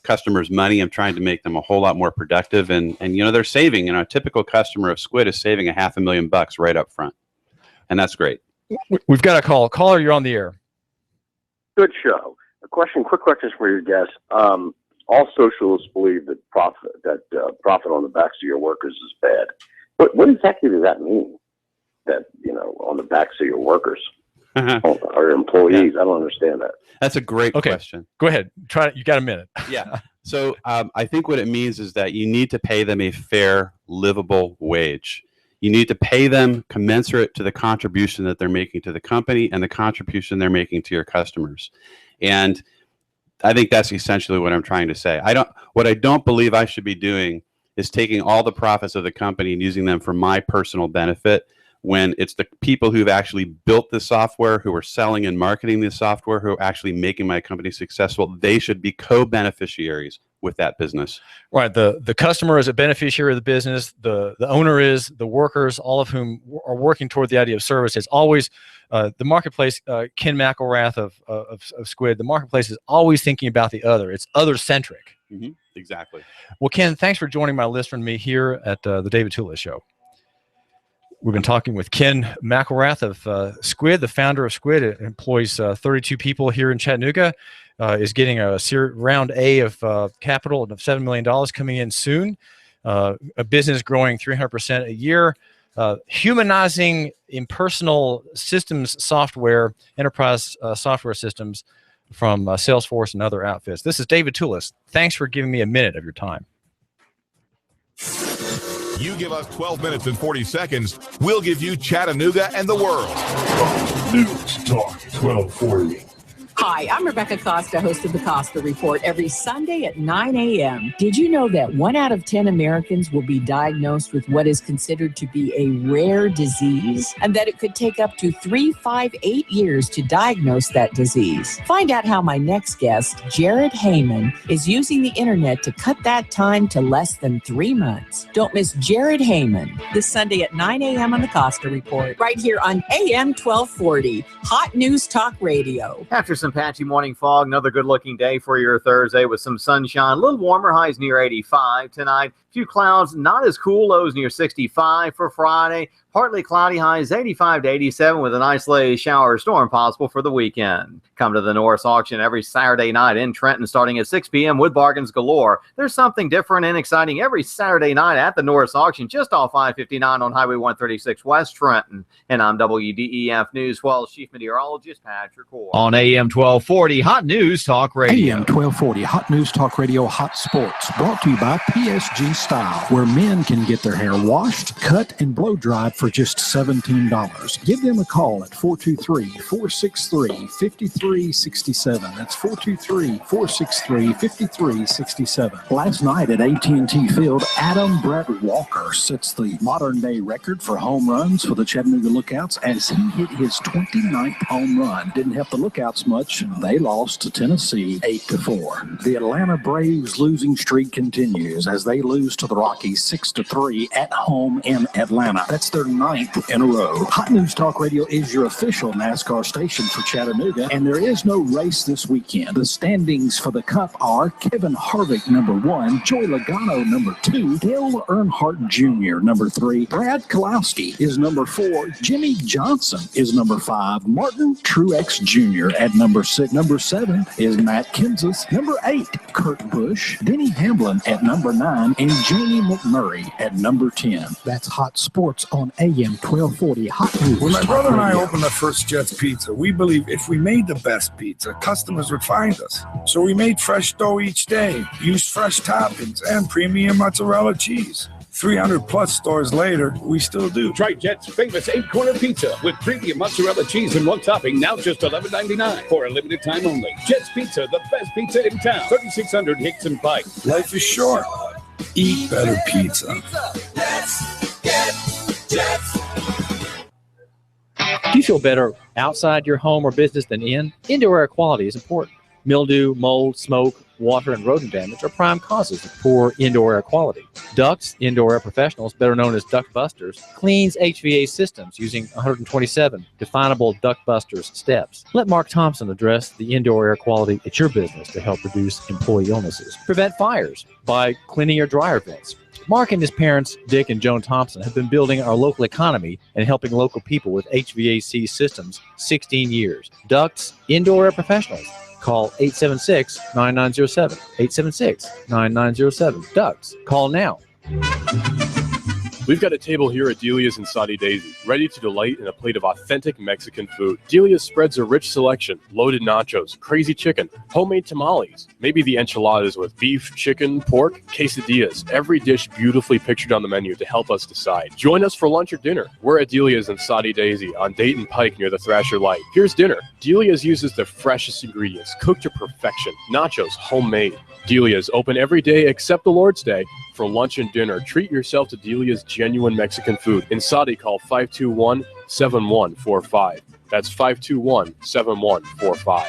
S12: customers money. I'm trying to make them a whole lot more productive, and they're saving. A typical customer of Skuid is saving $500,000 right up front, and that's great.
S11: We've got a call. Caller, you're on the air.
S8: Good show. Quick questions for your guests. All socialists believe that profit on the backs of your workers is bad. What exactly does that mean? That on the backs of your workers or employees? Yeah. I don't understand that.
S12: That's a great question.
S11: Go ahead. Try it. You got a minute.
S12: Yeah. So I think what it means is that you need to pay them a fair, livable wage. You need to pay them commensurate to the contribution that they're making to the company and the contribution they're making to your customers. And I think that's essentially what I'm trying to say. What I don't believe I should be doing is taking all the profits of the company and using them for my personal benefit, when it's the people who've actually built the software, who are selling and marketing the software, who are actually making my company successful. They should be co-beneficiaries with that business.
S11: Right. The customer is a beneficiary of the business. The owner is, the workers, all of whom are working toward the idea of service. It's always the marketplace. Ken McElrath of Skuid. The marketplace is always thinking about the other. It's other-centric.
S12: Mm-hmm. Exactly.
S11: Well, Ken, thanks for joining my listener and me here at the David Tulis Show. We've been talking with Ken McElrath of Skuid, the founder of Skuid. It employs 32 people here in Chattanooga. Is getting a round A of capital of $7 million coming in soon. A business growing 300% a year. Humanizing impersonal systems software, enterprise software systems from Salesforce and other outfits. This is David Tulis. Thanks for giving me a minute of your time.
S4: You give us 12 minutes and 40 seconds, we'll give you Chattanooga and the world.
S5: News Talk 1240.
S9: Hi, I'm Rebecca Costa, host of the Costa Report, every Sunday at 9 a.m. Did you know that 1 out of 10 Americans will be diagnosed with what is considered to be a rare disease, and that it could take up to 3-5-8 years to diagnose that disease? Find out how my next guest, Jared Heyman, is using the internet to cut that time to less than 3 months. Don't miss Jared Heyman this Sunday at 9 a.m. on the Costa Report, right here on AM 1240, Hot News Talk Radio.
S13: After some patchy morning fog, another good-looking day for your Thursday with some sunshine. A little warmer, highs near 85 tonight. A few clouds, not as cool, lows near 65 for Friday. Partly cloudy, highs 85 to 87 with an isolated shower or storm possible for the weekend. Come to the Norris Auction every Saturday night in Trenton starting at 6 p.m. with bargains galore. There's something different and exciting every Saturday night at the Norris Auction just off I-59 on Highway 136 West Trenton. And I'm WDEF News 12 Chief Meteorologist Patrick Orr.
S14: On AM 1240 Hot News Talk Radio.
S15: AM 1240 Hot News Talk Radio Hot Sports, brought to you by PSG Style, where men can get their hair washed, cut, and blow dried for just $17. Give them a call at 423-463-5367. That's 423-463-5367. Last night at AT&T Field, Adam Brett Walker sets the modern-day record for home runs for the Chattanooga Lookouts as he hit his 29th home run. Didn't help the Lookouts much. They lost to Tennessee 8-4. The Atlanta Braves losing streak continues as they lose to the Rockies 6-3 at home in Atlanta. That's their 9th in a row. Hot News Talk Radio is your official NASCAR station for Chattanooga, and there is no race this weekend. The standings for the Cup are Kevin Harvick, number 1, Joey Logano, number 2, Dale Earnhardt Jr., number 3, Brad Keselowski is number 4, Jimmy Johnson is number 5, Martin Truex Jr. at number 6, number 7 is Matt Kenseth, number 8, Kurt Busch, Denny Hamlin at number 9, and Jamie McMurray at number 10. That's Hot Sports on AM 1240 Hot News.
S5: When my brother and I opened the First Jets Pizza, we believed if we made the best pizza, customers would find us. So we made fresh dough each day, used fresh toppings, and premium mozzarella cheese. 300 plus stores later, we still do.
S1: Try Jet's famous 8-corner pizza with premium mozzarella cheese and one topping, now just $11.99 for a limited time only. Jet's Pizza, the best pizza in town. 3600 Hickson Pike.
S5: Life is short. Eat better pizza.
S2: Let's get Jets.
S11: Do you feel better outside your home or business than in? Indoor air quality is important. Mildew, mold, smoke, water, and rodent damage are prime causes of poor indoor air quality. Ducts, Indoor Air Professionals, better known as Duct Busters, cleans HVAC systems using 127 definable Duct Busters steps. Let Mark Thompson address the indoor air quality at your business to help reduce employee illnesses. Prevent fires by cleaning your dryer vents. Mark and his parents, Dick and Joan Thompson, have been building our local economy and helping local people with HVAC systems 16 years. Ducts, Indoor Air Professionals. Call 876-9907. 876-9907. Ducks. Call now.
S3: We've got a table here at Delia's in Saudi Daisy, ready to delight in a plate of authentic Mexican food. Delia's spreads a rich selection, loaded nachos, crazy chicken, homemade tamales, maybe the enchiladas with beef, chicken, pork, quesadillas. Every dish beautifully pictured on the menu to help us decide. Join us for lunch or dinner. We're at Delia's in Saudi Daisy on Dayton Pike near the Thrasher Light. Here's dinner. Delia's uses the freshest ingredients, cooked to perfection. Nachos, homemade. Delia's open every day except the Lord's Day. For lunch and dinner, treat yourself to Delia's genuine Mexican food. In Saudi, call 521-7145. That's 521-7145.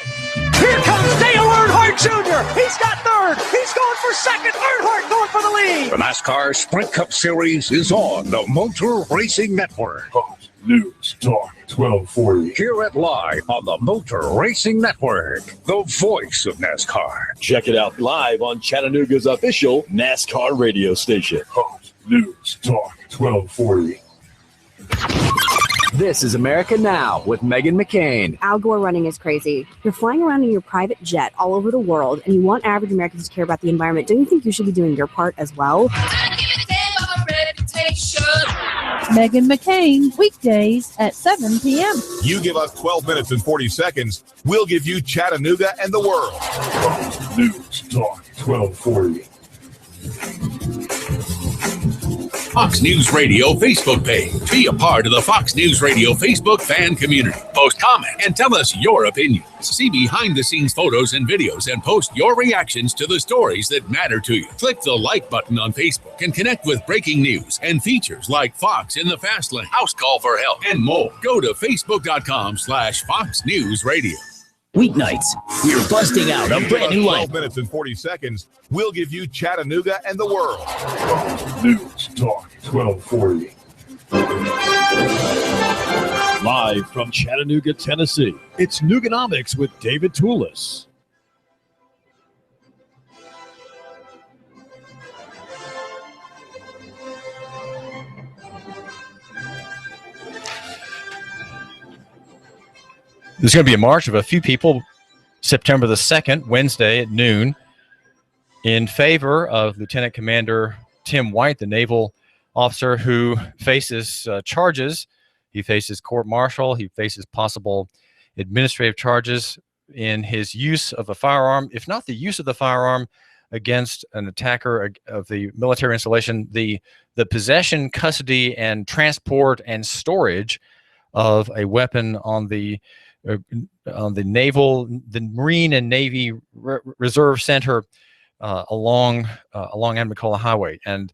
S2: Here comes Dale Earnhardt Jr. He's got third. He's going for second. Earnhardt going for the lead.
S16: The NASCAR Sprint Cup Series is on the Motor Racing Network.
S2: Fox News Talk 1240.
S16: Hear it live on the Motor Racing Network, the voice of NASCAR.
S6: Check it out live on Chattanooga's official NASCAR radio station.
S2: Fox News Talk 1240.
S17: This is America Now with Meghan McCain.
S18: Al Gore running is crazy. You're flying around in your private jet all over the world, and you want average Americans to care about the environment. Don't you think you should be doing your part as well?
S19: Meghan McCain, weekdays at 7 p.m.
S4: You give us 12 minutes and 40 seconds, we'll give you Chattanooga and the world.
S2: Fox News Talk 1240.
S20: Fox News Radio Facebook page. Be a part of the Fox News Radio Facebook fan community. Post comment and tell us your opinions. See behind-the-scenes photos and videos and post your reactions to the stories that matter to you. Click the like button on Facebook and connect with breaking news and features like Fox in the Fast Lane, House Call for Help, and more. Go to facebook.com/Fox News Radio.
S21: Weeknights, we're busting out a brand new line.
S4: 12 minutes and 40 seconds, we'll give you Chattanooga and the world.
S2: News Talk 1240.
S6: Live from Chattanooga, Tennessee, it's Nooganomics with David Tulis.
S11: There's going to be a march of a few people September the 2nd, Wednesday at noon, in favor of Lieutenant Commander Tim White, the naval officer who faces charges. He faces court-martial. He faces possible administrative charges in his use of a firearm, if not the use of the firearm against an attacker of the military installation, the possession, custody, and transport and storage of a weapon on the Marine and Navy Reserve Center along Amnicola Highway. And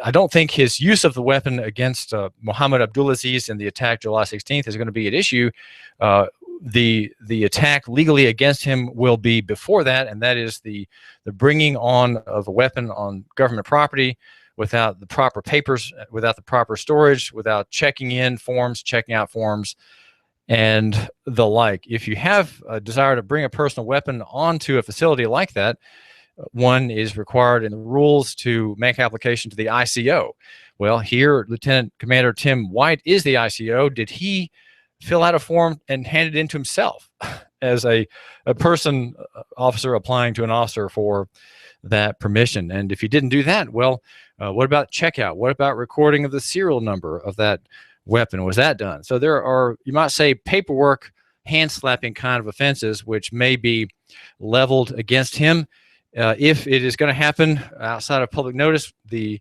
S11: I don't think his use of the weapon against Mohammed Abdulaziz in the attack July 16th is going to be at issue. The attack legally against him will be before that, and that is the bringing on of a weapon on government property without the proper papers, without the proper storage, without checking in forms, checking out forms, and the like. If you have a desire to bring a personal weapon onto a facility like that, one is required in the rules to make application to the ICO. Well, here, Lieutenant Commander Tim White is the ICO. Did he fill out a form and hand it in to himself as a person officer applying to an officer for that permission? And if he didn't do that, well, what about checkout? What about recording of the serial number of that weapon? Was that done? So there are, you might say, paperwork, hand-slapping kind of offenses which may be leveled against him. If it is going to happen outside of public notice, the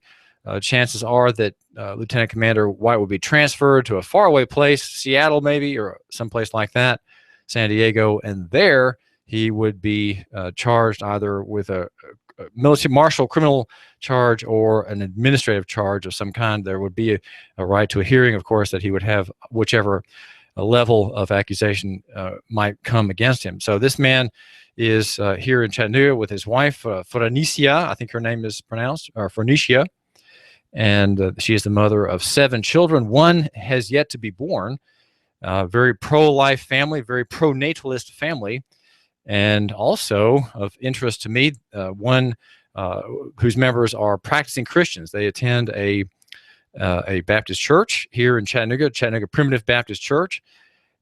S11: chances are that Lieutenant Commander White will be transferred to a faraway place, Seattle maybe, or someplace like that, San Diego, and there he would be charged either with a military martial criminal charge or an administrative charge of some kind. There would be a right to a hearing, of course, that he would have whichever level of accusation might come against him. So this man is here in Chattanooga with his wife, Phoenicia, I think her name is pronounced, or Phoenicia, and she is the mother of 7 children. One has yet to be born. Very pro-life family, very pro-natalist family, and also of interest to me, one whose members are practicing Christians. They attend a Baptist church here in Chattanooga, Chattanooga Primitive Baptist Church,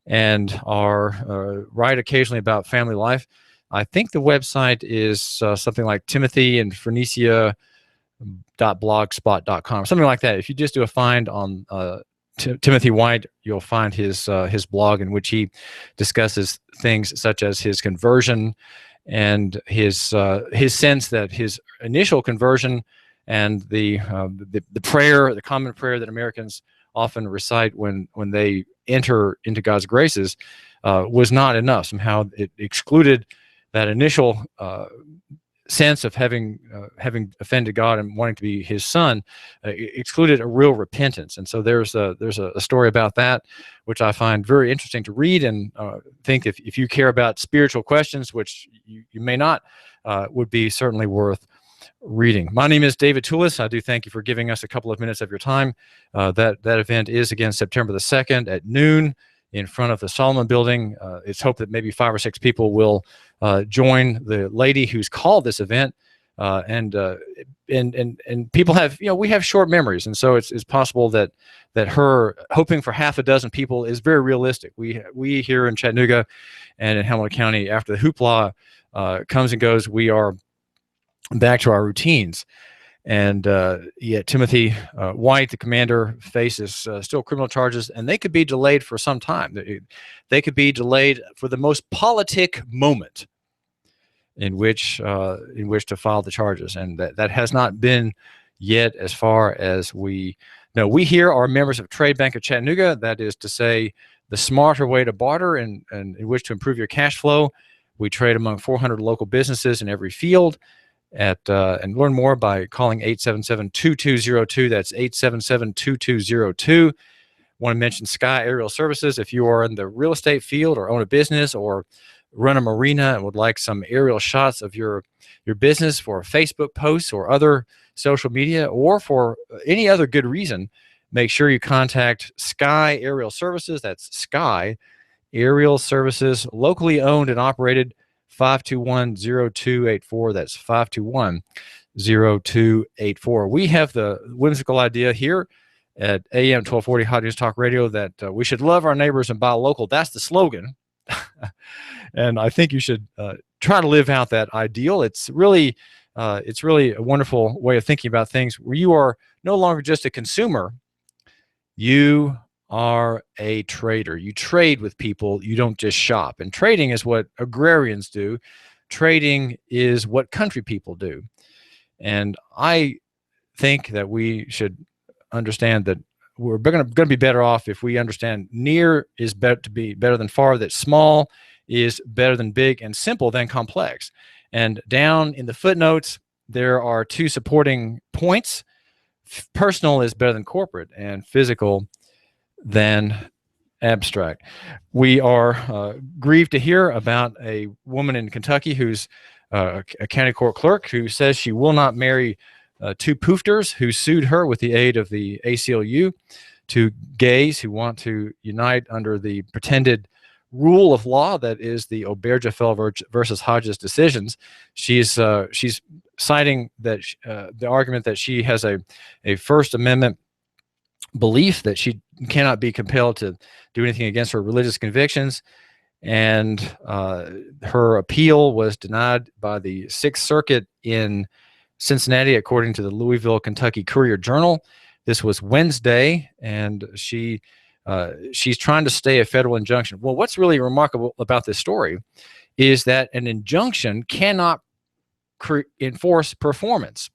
S11: and are write occasionally about family life. I think the website is something like Timothy and Phoenicia.blogspot.com, something like that. If you just do a find on Timothy White, you'll find his blog in which he discusses things such as his conversion and his sense that his initial conversion and the prayer, the common prayer that Americans often recite when they enter into God's graces, was not enough. Somehow it excluded that initial sense of having offended God and wanting to be His son, excluded a real repentance. And so there's a story about that, which I find very interesting to read, and think if you care about spiritual questions, which you may not, would be certainly worth reading. My name is David Tulis. I do thank you for giving us a couple of minutes of your time. That event is again September the 2nd at noon in front of the Solomon Building. It's hoped that maybe 5 or 6 people will join the lady who's called this event. And people have, we have short memories, and so it's possible that her hoping for half a dozen people is very realistic. We here in Chattanooga and in Hamilton County, after the hoopla comes and goes, we are back to our routines. And yet Timothy White, the commander, faces still criminal charges, and they could be delayed for some time. They could be delayed for the most politic moment in which to file the charges, and that has not been yet, as far as we know. We here are members of Trade Bank of Chattanooga. That is to say, the smarter way to barter and in which to improve your cash flow. We trade among 400 local businesses in every field. And learn more by calling 877-2202. That's 877-2202. Want to mention Sky Aerial Services. If you are in the real estate field or own a business or run a marina and would like some aerial shots of your business for Facebook posts or other social media, or for any other good reason, make sure you contact Sky Aerial Services. That's Sky Aerial Services, locally owned and operated. 521-0284. That's 521-0284. We have the whimsical idea here at AM 1240 Hot News Talk Radio that we should love our neighbors and buy local. That's the slogan. And I think you should try to live out that ideal. It's really a wonderful way of thinking about things, where you are no longer just a consumer. You are a trader. You trade with people. You don't just shop. And trading is what agrarians do. Trading is what country people do. And I think that we should understand that we're going to be better off if we understand near is better than far, that small is better than big, and simple than complex. And down in the footnotes, there are 2 supporting points. Personal is better than corporate, and physical than abstract. We are grieved to hear about a woman in Kentucky who's a county court clerk who says she will not marry 2 poofters who sued her with the aid of the ACLU, 2 gays who want to unite under the pretended rule of law that is the Obergefell versus Hodges decisions. She's citing that the argument that she has a First Amendment belief that she cannot be compelled to do anything against her religious convictions, and her appeal was denied by the 6th Circuit in Cincinnati, according to the Louisville, Kentucky Courier-Journal. This was Wednesday, and she's trying to stay a federal injunction. Well, what's really remarkable about this story is that an injunction cannot enforce performance.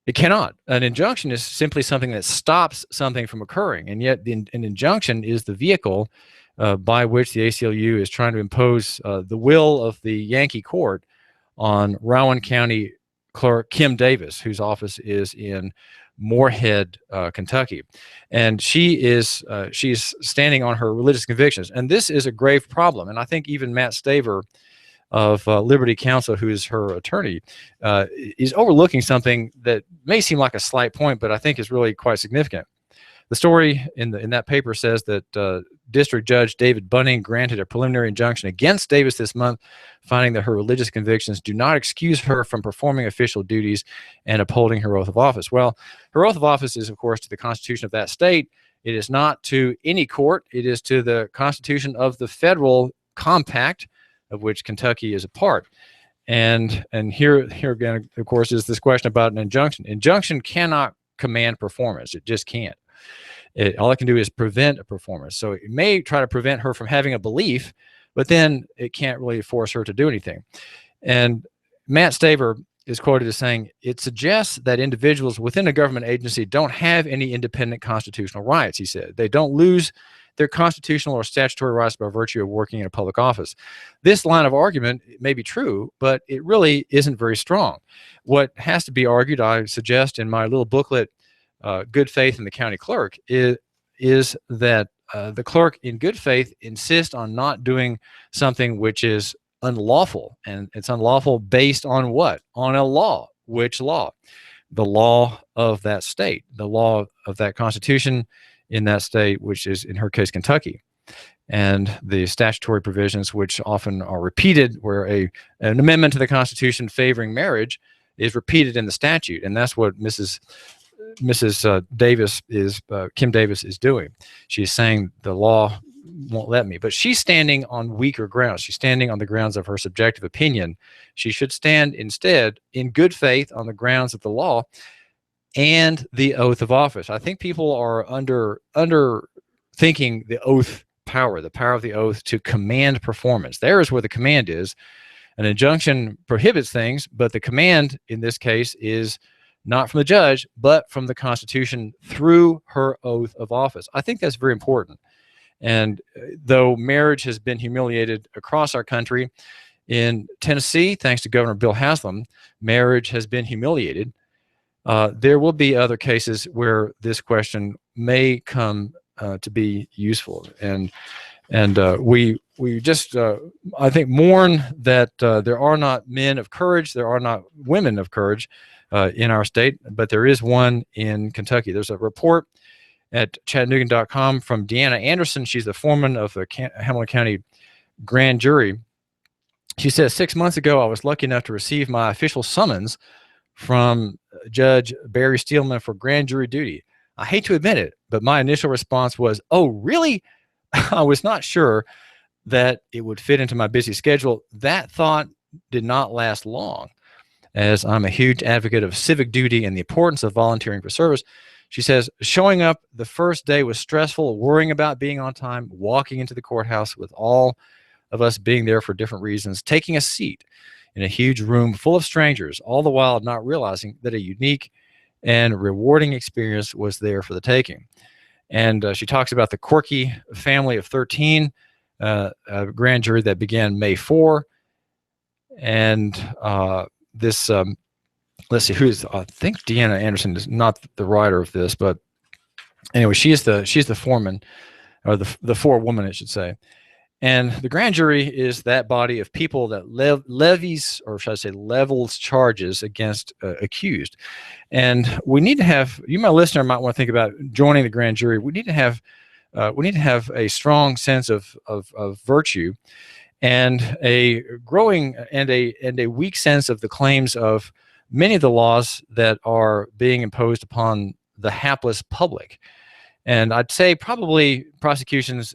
S11: It cannot. An injunction is simply something that stops something from occurring, and yet an injunction is the vehicle by which the ACLU is trying to impose the will of the Yankee court on Rowan County Clerk Kim Davis, whose office is in Moorhead, Kentucky, and she's standing on her religious convictions, and this is a grave problem. And I think even Matt Staver of Liberty Counsel, who is her attorney, is overlooking something that may seem like a slight point, but I think is really quite significant. The story in that paper says that District Judge David Bunning granted a preliminary injunction against Davis this month, finding that her religious convictions do not excuse her from performing official duties and upholding her oath of office. Well, her oath of office is, of course, to the Constitution of that state. It is not to any court. It is to the Constitution of the federal compact, of which Kentucky is a part. And here again, of course, is this question about an injunction. Injunction cannot command performance. It just can't. All it can do is prevent a performance. So it may try to prevent her from having a belief, but then it can't really force her to do anything. And Matt Staver is quoted as saying, it suggests that individuals within a government agency don't have any independent constitutional rights, he said. They don't lose their constitutional or statutory rights by virtue of working in a public office. This line of argument may be true, but it really isn't very strong. What has to be argued, I suggest in my little booklet, Good Faith in the County Clerk, is that the clerk in good faith insists on not doing something which is unlawful. And it's unlawful based on what? On a law. Which law? The law of that state, the law of that constitution in that state, which is, in her case, Kentucky. And the statutory provisions, which often are repeated, where an amendment to the Constitution favoring marriage is repeated in the statute. And that's what Mrs. Davis is, Kim Davis is doing. She's saying the law won't let me, but she's standing on weaker grounds. She's standing on the grounds of her subjective opinion. She should stand instead in good faith on the grounds of the law and the oath of office. I think people are under thinking the oath power, the power of the oath to command performance. There is where the command is. An injunction prohibits things, but the command in this case is not from the judge, but from the Constitution through her oath of office. I think that's very important. And though marriage has been humiliated across our country, in Tennessee, thanks to Governor Bill Haslam, marriage has been humiliated. There will be other cases where this question may come to be useful. And we just, I think, mourn that there are not men of courage, there are not women of courage in our state, but there is one in Kentucky. There's a report at Chattanooga.com from Deanna Anderson. She's the foreman of the Hamilton County grand jury. She says, 6 months ago, I was lucky enough to receive my official summons from Judge Barry Steelman for grand jury duty. I hate to admit it, but my initial response was, oh, really? I was not sure that it would fit into my busy schedule. That thought did not last long, as I'm a huge advocate of civic duty and the importance of volunteering for service. She says, showing up the first day was stressful, worrying about being on time, walking into the courthouse with all of us being there for different reasons, taking a seat in a huge room full of strangers, all the while not realizing that a unique and rewarding experience was there for the taking. And she talks about the quirky family of 13, a grand jury that began May 4. And this, let's see, I think Deanna Anderson is not the writer of this, but anyway, she's the foreman, or the forewoman, I should say. And the grand jury is that body of people that levies, or should I say levels charges against accused. And we need to have, you, my listener, might want to think about joining the grand jury. We need to have a strong sense of virtue, and a growing and a weak sense of the claims of many of the laws that are being imposed upon the hapless public. And I'd say probably prosecutions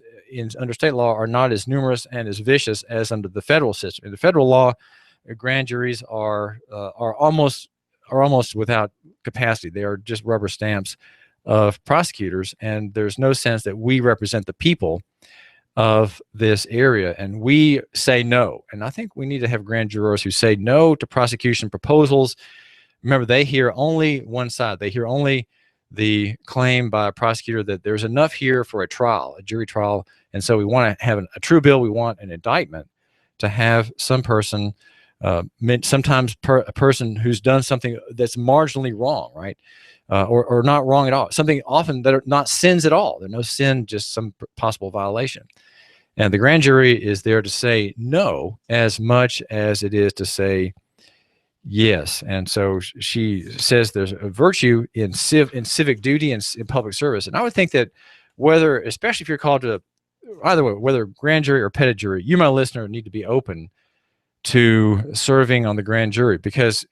S11: under state law are not as numerous and as vicious as under the federal system. In the federal law, grand juries are almost without capacity. They are just rubber stamps of prosecutors, and there's no sense that we represent the people of this area, and we say no. And I think we need to have grand jurors who say no to prosecution proposals, remember, they hear only one side. They hear only the claim by a prosecutor that there's enough here for a trial, a jury trial. And so we want to have a true bill. We want an indictment to have some person, sometimes a person who's done something that's marginally wrong, right? Or not wrong at all. Something often that are not sins at all. They're no sin, just some possible violation. And the grand jury is there to say no as much as it is to say yes. And so she says there's a virtue in civic duty and in public service. And I would think that whether, especially if you're called to either way, whether grand jury or petit jury, you, my listener, need to be open to serving on the grand jury, because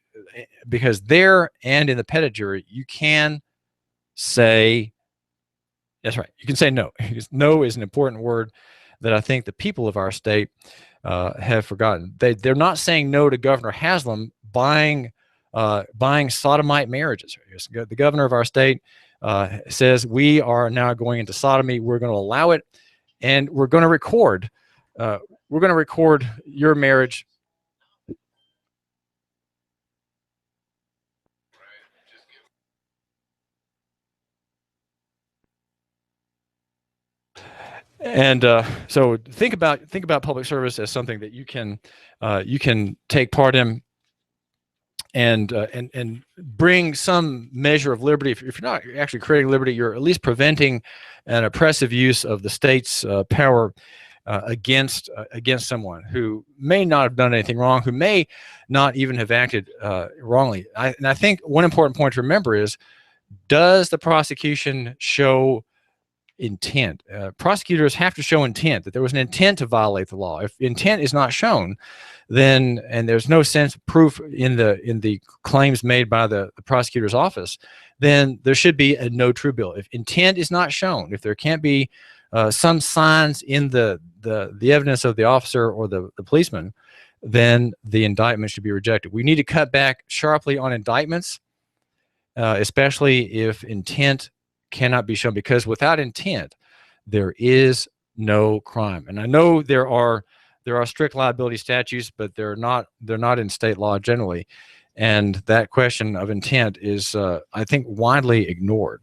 S11: there and in the petit jury, you can say, that's right, you can say no. No is an important word that I think the people of our state have forgotten. They're not saying no to Governor Haslam buying sodomite marriages. The governor of our state says we are now going into sodomy. We're going to allow it, and we're going to record. We're going to record your marriage. And so think about public service as something that you can take part in and bring some measure of liberty. If you're not actually creating liberty, you're at least preventing an oppressive use of the state's power against someone who may not have done anything wrong, who may not even have acted wrongly. And I think one important point to remember is, does the prosecution show intent? Prosecutors have to show intent, that there was an intent to violate the law. If intent is not shown, then, and there's no sense of proof in the claims made by the prosecutor's office, then there should be a no true bill. If intent is not shown, if there can't be some signs in the evidence of the officer or the policeman, then the indictment should be rejected. We need to cut back sharply on indictments, especially if intent cannot be shown, because without intent there is no crime. And I know there are strict liability statutes, but they're not in state law generally, and that question of intent is I think widely ignored.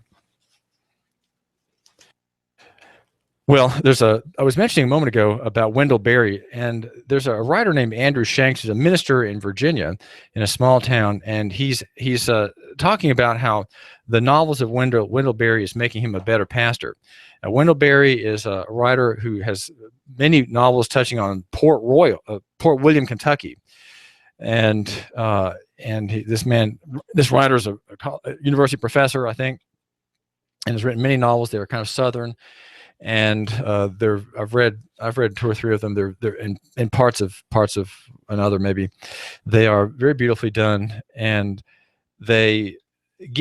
S11: Well, I was mentioning a moment ago about Wendell Berry, and there's a writer named Andrew Shanks, who's a minister in Virginia in a small town, and he's talking about how the novels of Wendell Berry is making him a better pastor. Wendell Berry is a writer who has many novels touching on Port William, Kentucky, and this writer is a university professor, I think, and has written many novels that are kind of Southern. And I've read 2 or 3 of them. They're in parts of another maybe. They are very beautifully done, and they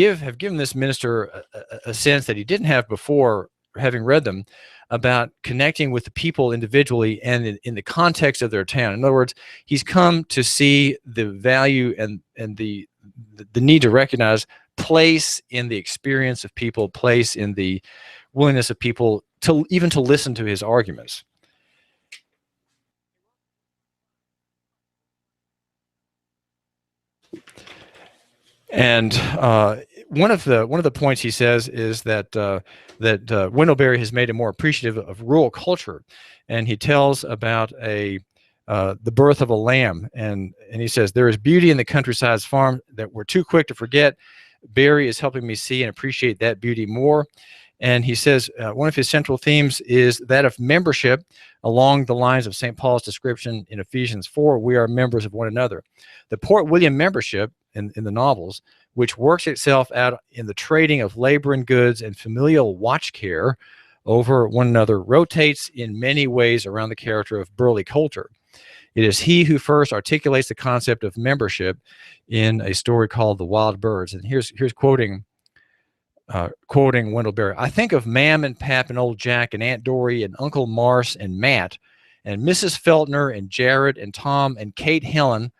S11: have given this minister a sense that he didn't have before, having read them, about connecting with the people individually and in the context of their town. In other words, he's come to see the value and the need to recognize place in the experience of people, place in the willingness of people to even to listen to his arguments. And one of the points he says is that Wendell Berry has made him more appreciative of rural culture, and he tells about the birth of a lamb, and he says, there is beauty in the countryside's farm that we're too quick to forget. Berry is helping me see and appreciate that beauty more. And he says one of his central themes is that of membership along the lines of St. Paul's description in Ephesians 4, we are members of one another. The Port William membership in the novels, which works itself out in the trading of labor and goods and familial watch care over one another, rotates in many ways around the character of Burley Coulter. It is he who first articulates the concept of membership in a story called The Wild Birds. And here's quoting Wendell Berry. I think of Mam and Pap and old Jack and Aunt Dory and Uncle Marse and Matt and Mrs. Feltner and Jared and Tom and Kate Helen,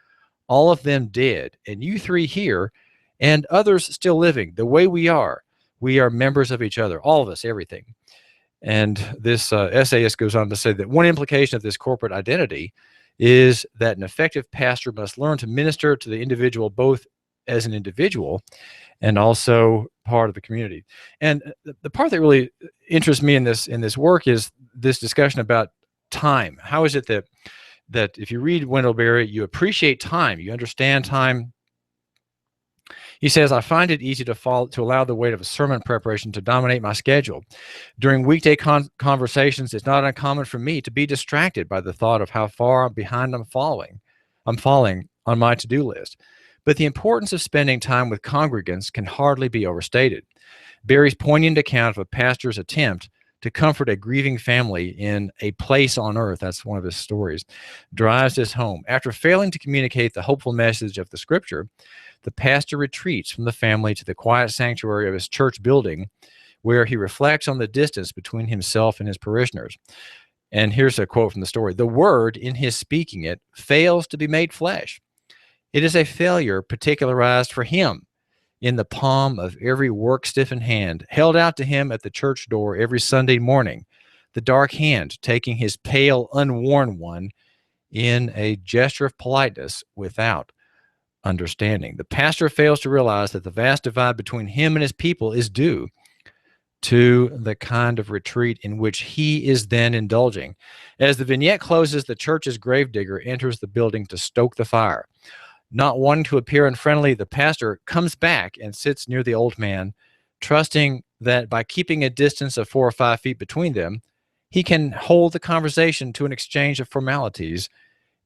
S11: all of them dead, and you 3 here, and others still living. The way we are members of each other, all of us, everything. And this essayist goes on to say that one implication of this corporate identity is that an effective pastor must learn to minister to the individual both as an individual and also part of the community. And the part that really interests me in this work is this discussion about time. How is it that if you read Wendell Berry, you appreciate time, you understand time? He says, I find it easy to allow the weight of a sermon preparation to dominate my schedule. During weekday conversations, it's not uncommon for me to be distracted by the thought of how far behind I'm falling on my to-do list. But the importance of spending time with congregants can hardly be overstated. Berry's poignant account of a pastor's attempt to comfort a grieving family in a place on earth, that's one of his stories, drives this home. After failing to communicate the hopeful message of the scripture, the pastor retreats from the family to the quiet sanctuary of his church building, where he reflects on the distance between himself and his parishioners. And here's a quote from the story. The word, in his speaking it, fails to be made flesh. It is a failure particularized for him in the palm of every work-stiffened hand, held out to him at the church door every Sunday morning, the dark hand taking his pale, unworn one in a gesture of politeness without understanding. The pastor fails to realize that the vast divide between him and his people is due to the kind of retreat in which he is then indulging. As the vignette closes, the church's gravedigger enters the building to stoke the fire. Not wanting to appear unfriendly, the pastor comes back and sits near the old man, trusting that by keeping a distance of 4 or 5 feet between them, he can hold the conversation to an exchange of formalities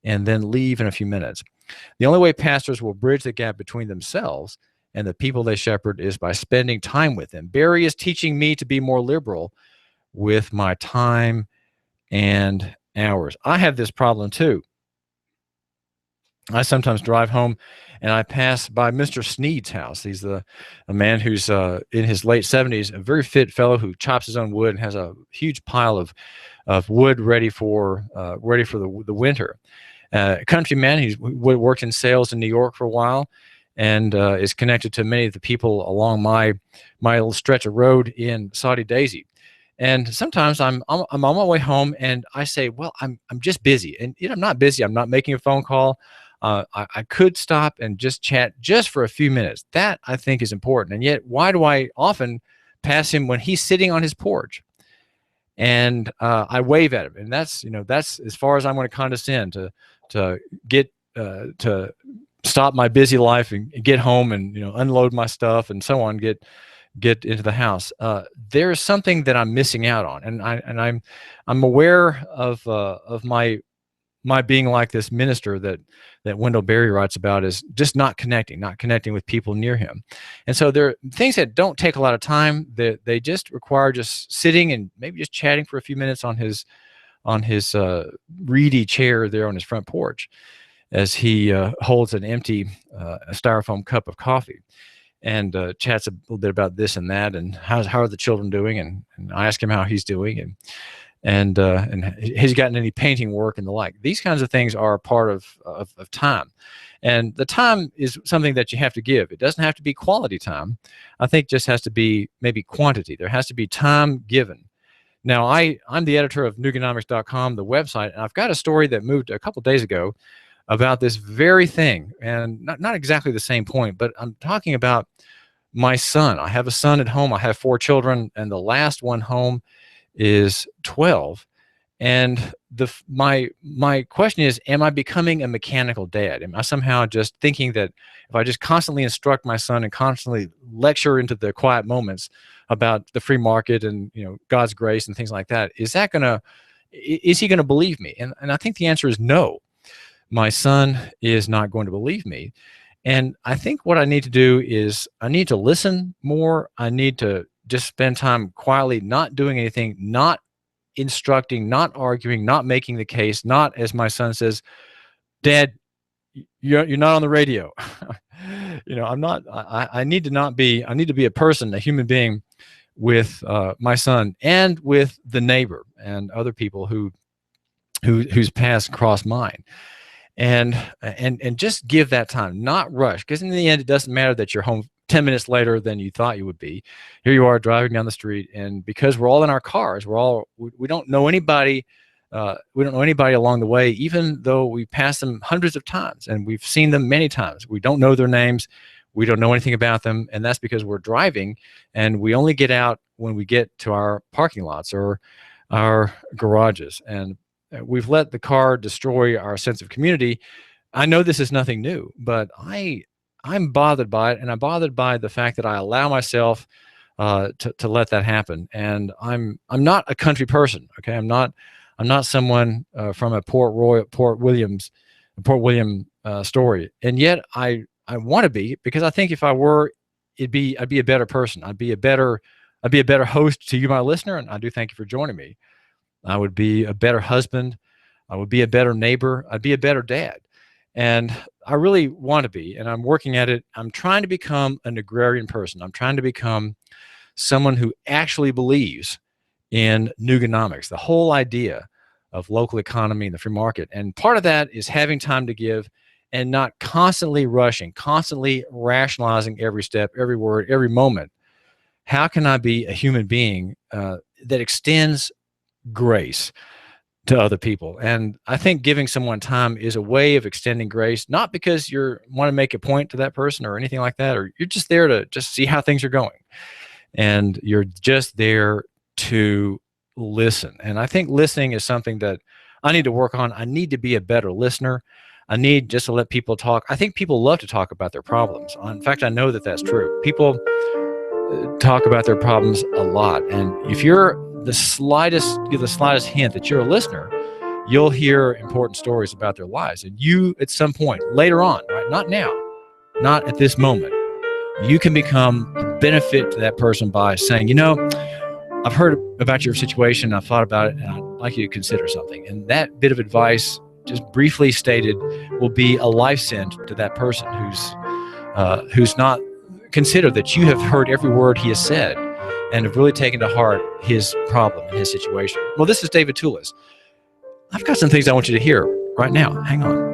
S11: and then leave in a few minutes. The only way pastors will bridge the gap between themselves and the people they shepherd is by spending time with them. Berry is teaching me to be more liberal with my time and hours. I have this problem too. I sometimes drive home and I pass by Mr. Sneed's house. He's a man who's in his late 70s, a very fit fellow who chops his own wood and has a huge pile of wood ready for the winter. Country man, he's worked in sales in New York for a while and is connected to many of the people along my little stretch of road in Saudi Daisy. And sometimes I'm on my way home and I say, well, I'm just busy. And I'm not busy. I'm not making a phone call. I could stop and just chat just for a few minutes. That, I think, is important. And yet, why do I often pass him when he's sitting on his porch? And I wave at him. And that's as far as I'm going to condescend to get to stop my busy life and get home and unload my stuff and so on, get into the house. There's something that I'm missing out on. And I'm aware of my being like this minister that Wendell Berry writes about, is just not connecting with people near him. And so there are things that don't take a lot of time, that they just require just sitting and maybe just chatting for a few minutes on his reedy chair there on his front porch as he holds an empty styrofoam cup of coffee and chats a little bit about this and that and how are the children doing, and I ask him how he's doing, and has he gotten any painting work and the like. These kinds of things are a part of time. And the time is something that you have to give. It doesn't have to be quality time. I think just has to be maybe quantity. There has to be time given. Now, I'm the editor of Nooganomics.com, the website, and I've got a story that moved a couple days ago about this very thing. And not exactly the same point, but I'm talking about my son. I have a son at home. I have 4 children, and the last one home is 12. And my question is, am I becoming a mechanical dad? Am I somehow just thinking that if I just constantly instruct my son and constantly lecture into the quiet moments about the free market and God's grace and things like that, is he gonna believe me? And I think the answer is no. My son is not going to believe me. And I think what I need to do is I need to listen more. I need to just spend time quietly, not doing anything, not instructing, not arguing, not making the case, not, as my son says, Dad, you're not on the radio. I'm not. I need to be a person, a human being, with my son and with the neighbor and other people whose paths cross mine, and just give that time, not rush, because in the end, it doesn't matter that you're home 10 minutes later than you thought you would be. Here you are driving down the street, and because we're all in our cars, we don't know anybody. We don't know anybody along the way, even though we pass them hundreds of times and we've seen them many times. We don't know their names. We don't know anything about them, and that's because we're driving, and we only get out when we get to our parking lots or our garages, and we've let the car destroy our sense of community. I know this is nothing new, but I'm bothered by it, and I'm bothered by the fact that I allow myself to let that happen. And I'm not a country person, okay? I'm not someone from a Port William story, and yet I want to be, because I think if I were, I'd be a better person. I'd be a better host to you, my listener, and I do thank you for joining me. I would be a better husband. I would be a better neighbor. I'd be a better dad. And I really want to be, and I'm working at it. I'm trying to become an agrarian person. I'm trying to become someone who actually believes in Nooganomics, the whole idea of local economy and the free market. And part of that is having time to give and not constantly rushing, constantly rationalizing every step, every word, every moment. How can I be a human being that extends grace to other people? And I think giving someone time is a way of extending grace, not because you want to make a point to that person or anything like that, or you're just there to just see how things are going. And you're just there to listen. And I think listening is something that I need to work on. I need to be a better listener. I need just to let people talk. I think people love to talk about their problems. In fact, I know that that's true. People talk about their problems a lot. And if you're the slightest hint that you're a listener, you'll hear important stories about their lives. And you, at some point later on, right? Not now, not at this moment, you can become a benefit to that person by saying, you know, I've heard about your situation, I've thought about it, and I'd like you to consider something. And that bit of advice, just briefly stated, will be a life send to that person who's not considered that you have heard every word he has said and have really taken to heart his problem and his situation. Well, this is David Tulis. I've got some things I want you to hear right now. Hang on.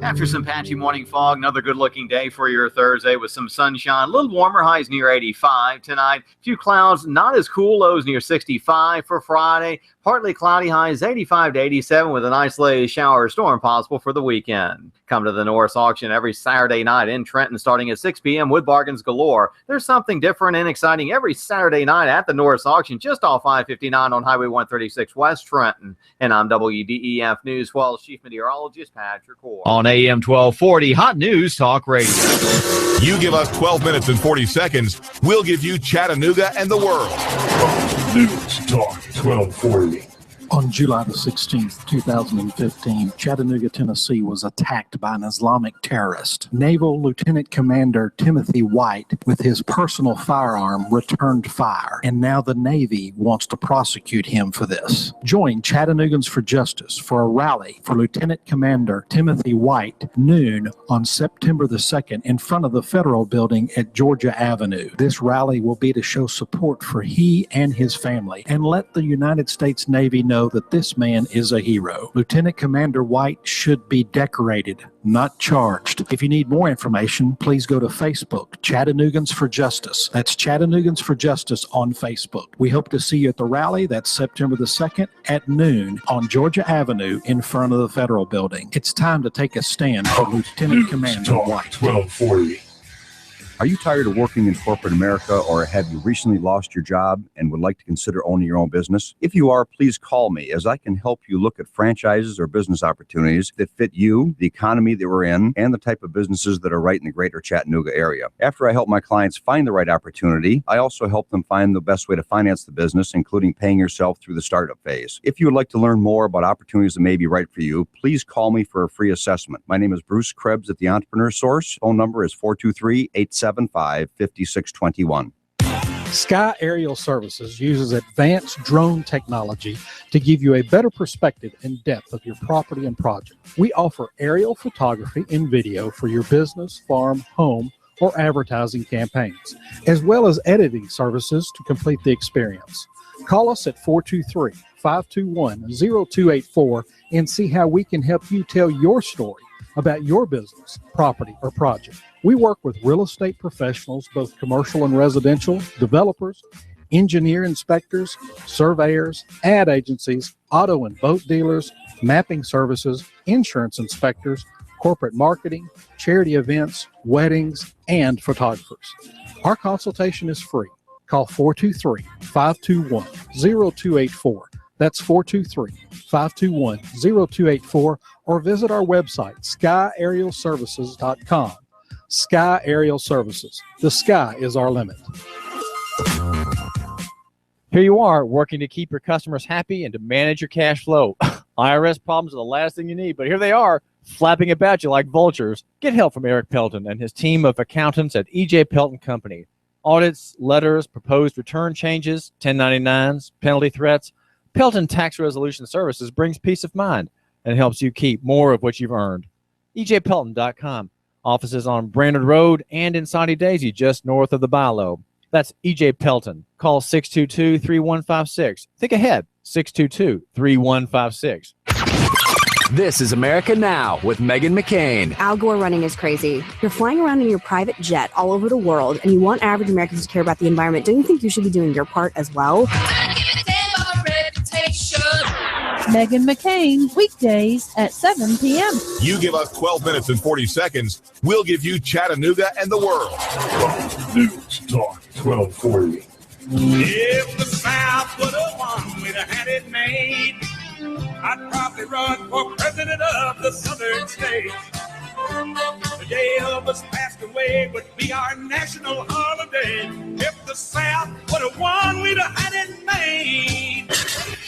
S13: After some patchy morning fog, another good-looking day for your Thursday with some sunshine. A little warmer, highs near 85 tonight. A few clouds, not as cool, lows near 65 for Friday. Partly cloudy, highs 85 to 87 with an isolated shower or storm possible for the weekend. Come to the Norris auction every Saturday night in Trenton starting at 6 p.m. with bargains galore. There's something different and exciting every Saturday night at the Norris auction just off I-59 on Highway 136 West Trenton. And I'm WDEF News 12 Chief Meteorologist Patrick Orr.
S14: On AM 1240, Hot News Talk Radio.
S4: You give us 12 minutes and 40 seconds, we'll give you Chattanooga and the world.
S16: News Talk 1240.
S15: On July the 16th, 2015, Chattanooga, Tennessee was attacked by an Islamic terrorist. Naval Lieutenant Commander Timothy White, with his personal firearm, returned fire, and now the Navy wants to prosecute him for this. Join Chattanoogans for Justice for a rally for Lieutenant Commander Timothy White, noon on September the 2nd in front of the Federal Building at Georgia Avenue. This rally will be to show support for he and his family and let the United States Navy know that this man is a hero. Lieutenant Commander White should be decorated, not charged. If you need more information, please go to Facebook, Chattanoogans for Justice. That's Chattanoogans for Justice on Facebook. We hope to see you at the rally. That's September the 2nd at noon on Georgia Avenue in front of the Federal Building. It's time to take a stand for Lieutenant Commander White.
S16: 1240.
S7: Are you tired of working in corporate America, or have you recently lost your job and would like to consider owning your own business? If you are, please call me, as I can help you look at franchises or business opportunities that fit you, the economy that we're in, and the type of businesses that are right in the greater Chattanooga area. After I help my clients find the right opportunity, I also help them find the best way to finance the business, including paying yourself through the startup phase. If you would like to learn more about opportunities that may be right for you, please call me for a free assessment. My name is Bruce Krebs at the Entrepreneur Source. Phone number is 423-875-5621.
S22: Sky Aerial Services uses advanced drone technology to give you a better perspective and depth of your property and project. We offer aerial photography and video for your business, farm, home, or advertising campaigns, as well as editing services to complete the experience. Call us at 423-521-0284 and see how we can help you tell your story about your business, property, or project. We work with real estate professionals, both commercial and residential, developers, engineer inspectors, surveyors, ad agencies, auto and boat dealers, mapping services, insurance inspectors, corporate marketing, charity events, weddings, and photographers. Our consultation is free. Call 423-521-0284. That's 423-521-0284, or visit our website, skyaerialservices.com. Sky Aerial Services. The sky is our limit.
S11: Here you are, working to keep your customers happy and to manage your cash flow. IRS problems are the last thing you need, but here they are, flapping about you like vultures. Get help from Eric Pelton and his team of accountants at E.J. Pelton Company. Audits, letters, proposed return changes, 1099s, penalty threats. Pelton Tax Resolution Services brings peace of mind and helps you keep more of what you've earned. EJPelton.com. Offices on Brainerd Road and in Saudi Daisy, just north of the Bilo. That's E.J. Pelton. Call 622-3156. Think ahead, 622-3156.
S17: This is America Now with Meghan McCain.
S18: Al Gore running is crazy. You're flying around in your private jet all over the world, and you want average Americans to care about the environment. Don't you think you should be doing your part as well?
S19: Meghan McCain, weekdays at 7 p.m.
S4: You give us 12 minutes and 40 seconds, we'll give you Chattanooga and the world.
S16: News Talk 1240.
S2: If the South would have won, we'd have had it made. I'd probably run for president of the southern states. The day Elvis passed away would be our national holiday. If the South would have won, we'd have had it made.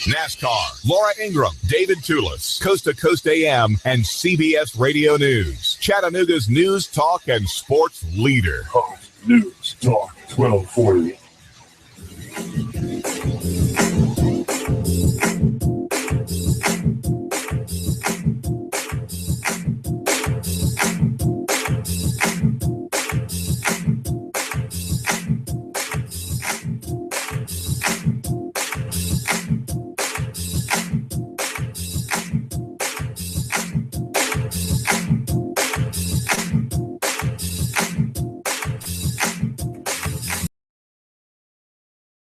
S4: NASCAR, Laura Ingraham, David Tulis, Coast to Coast AM, and CBS Radio News. Chattanooga's news, talk, and sports leader.
S16: News Talk 1240.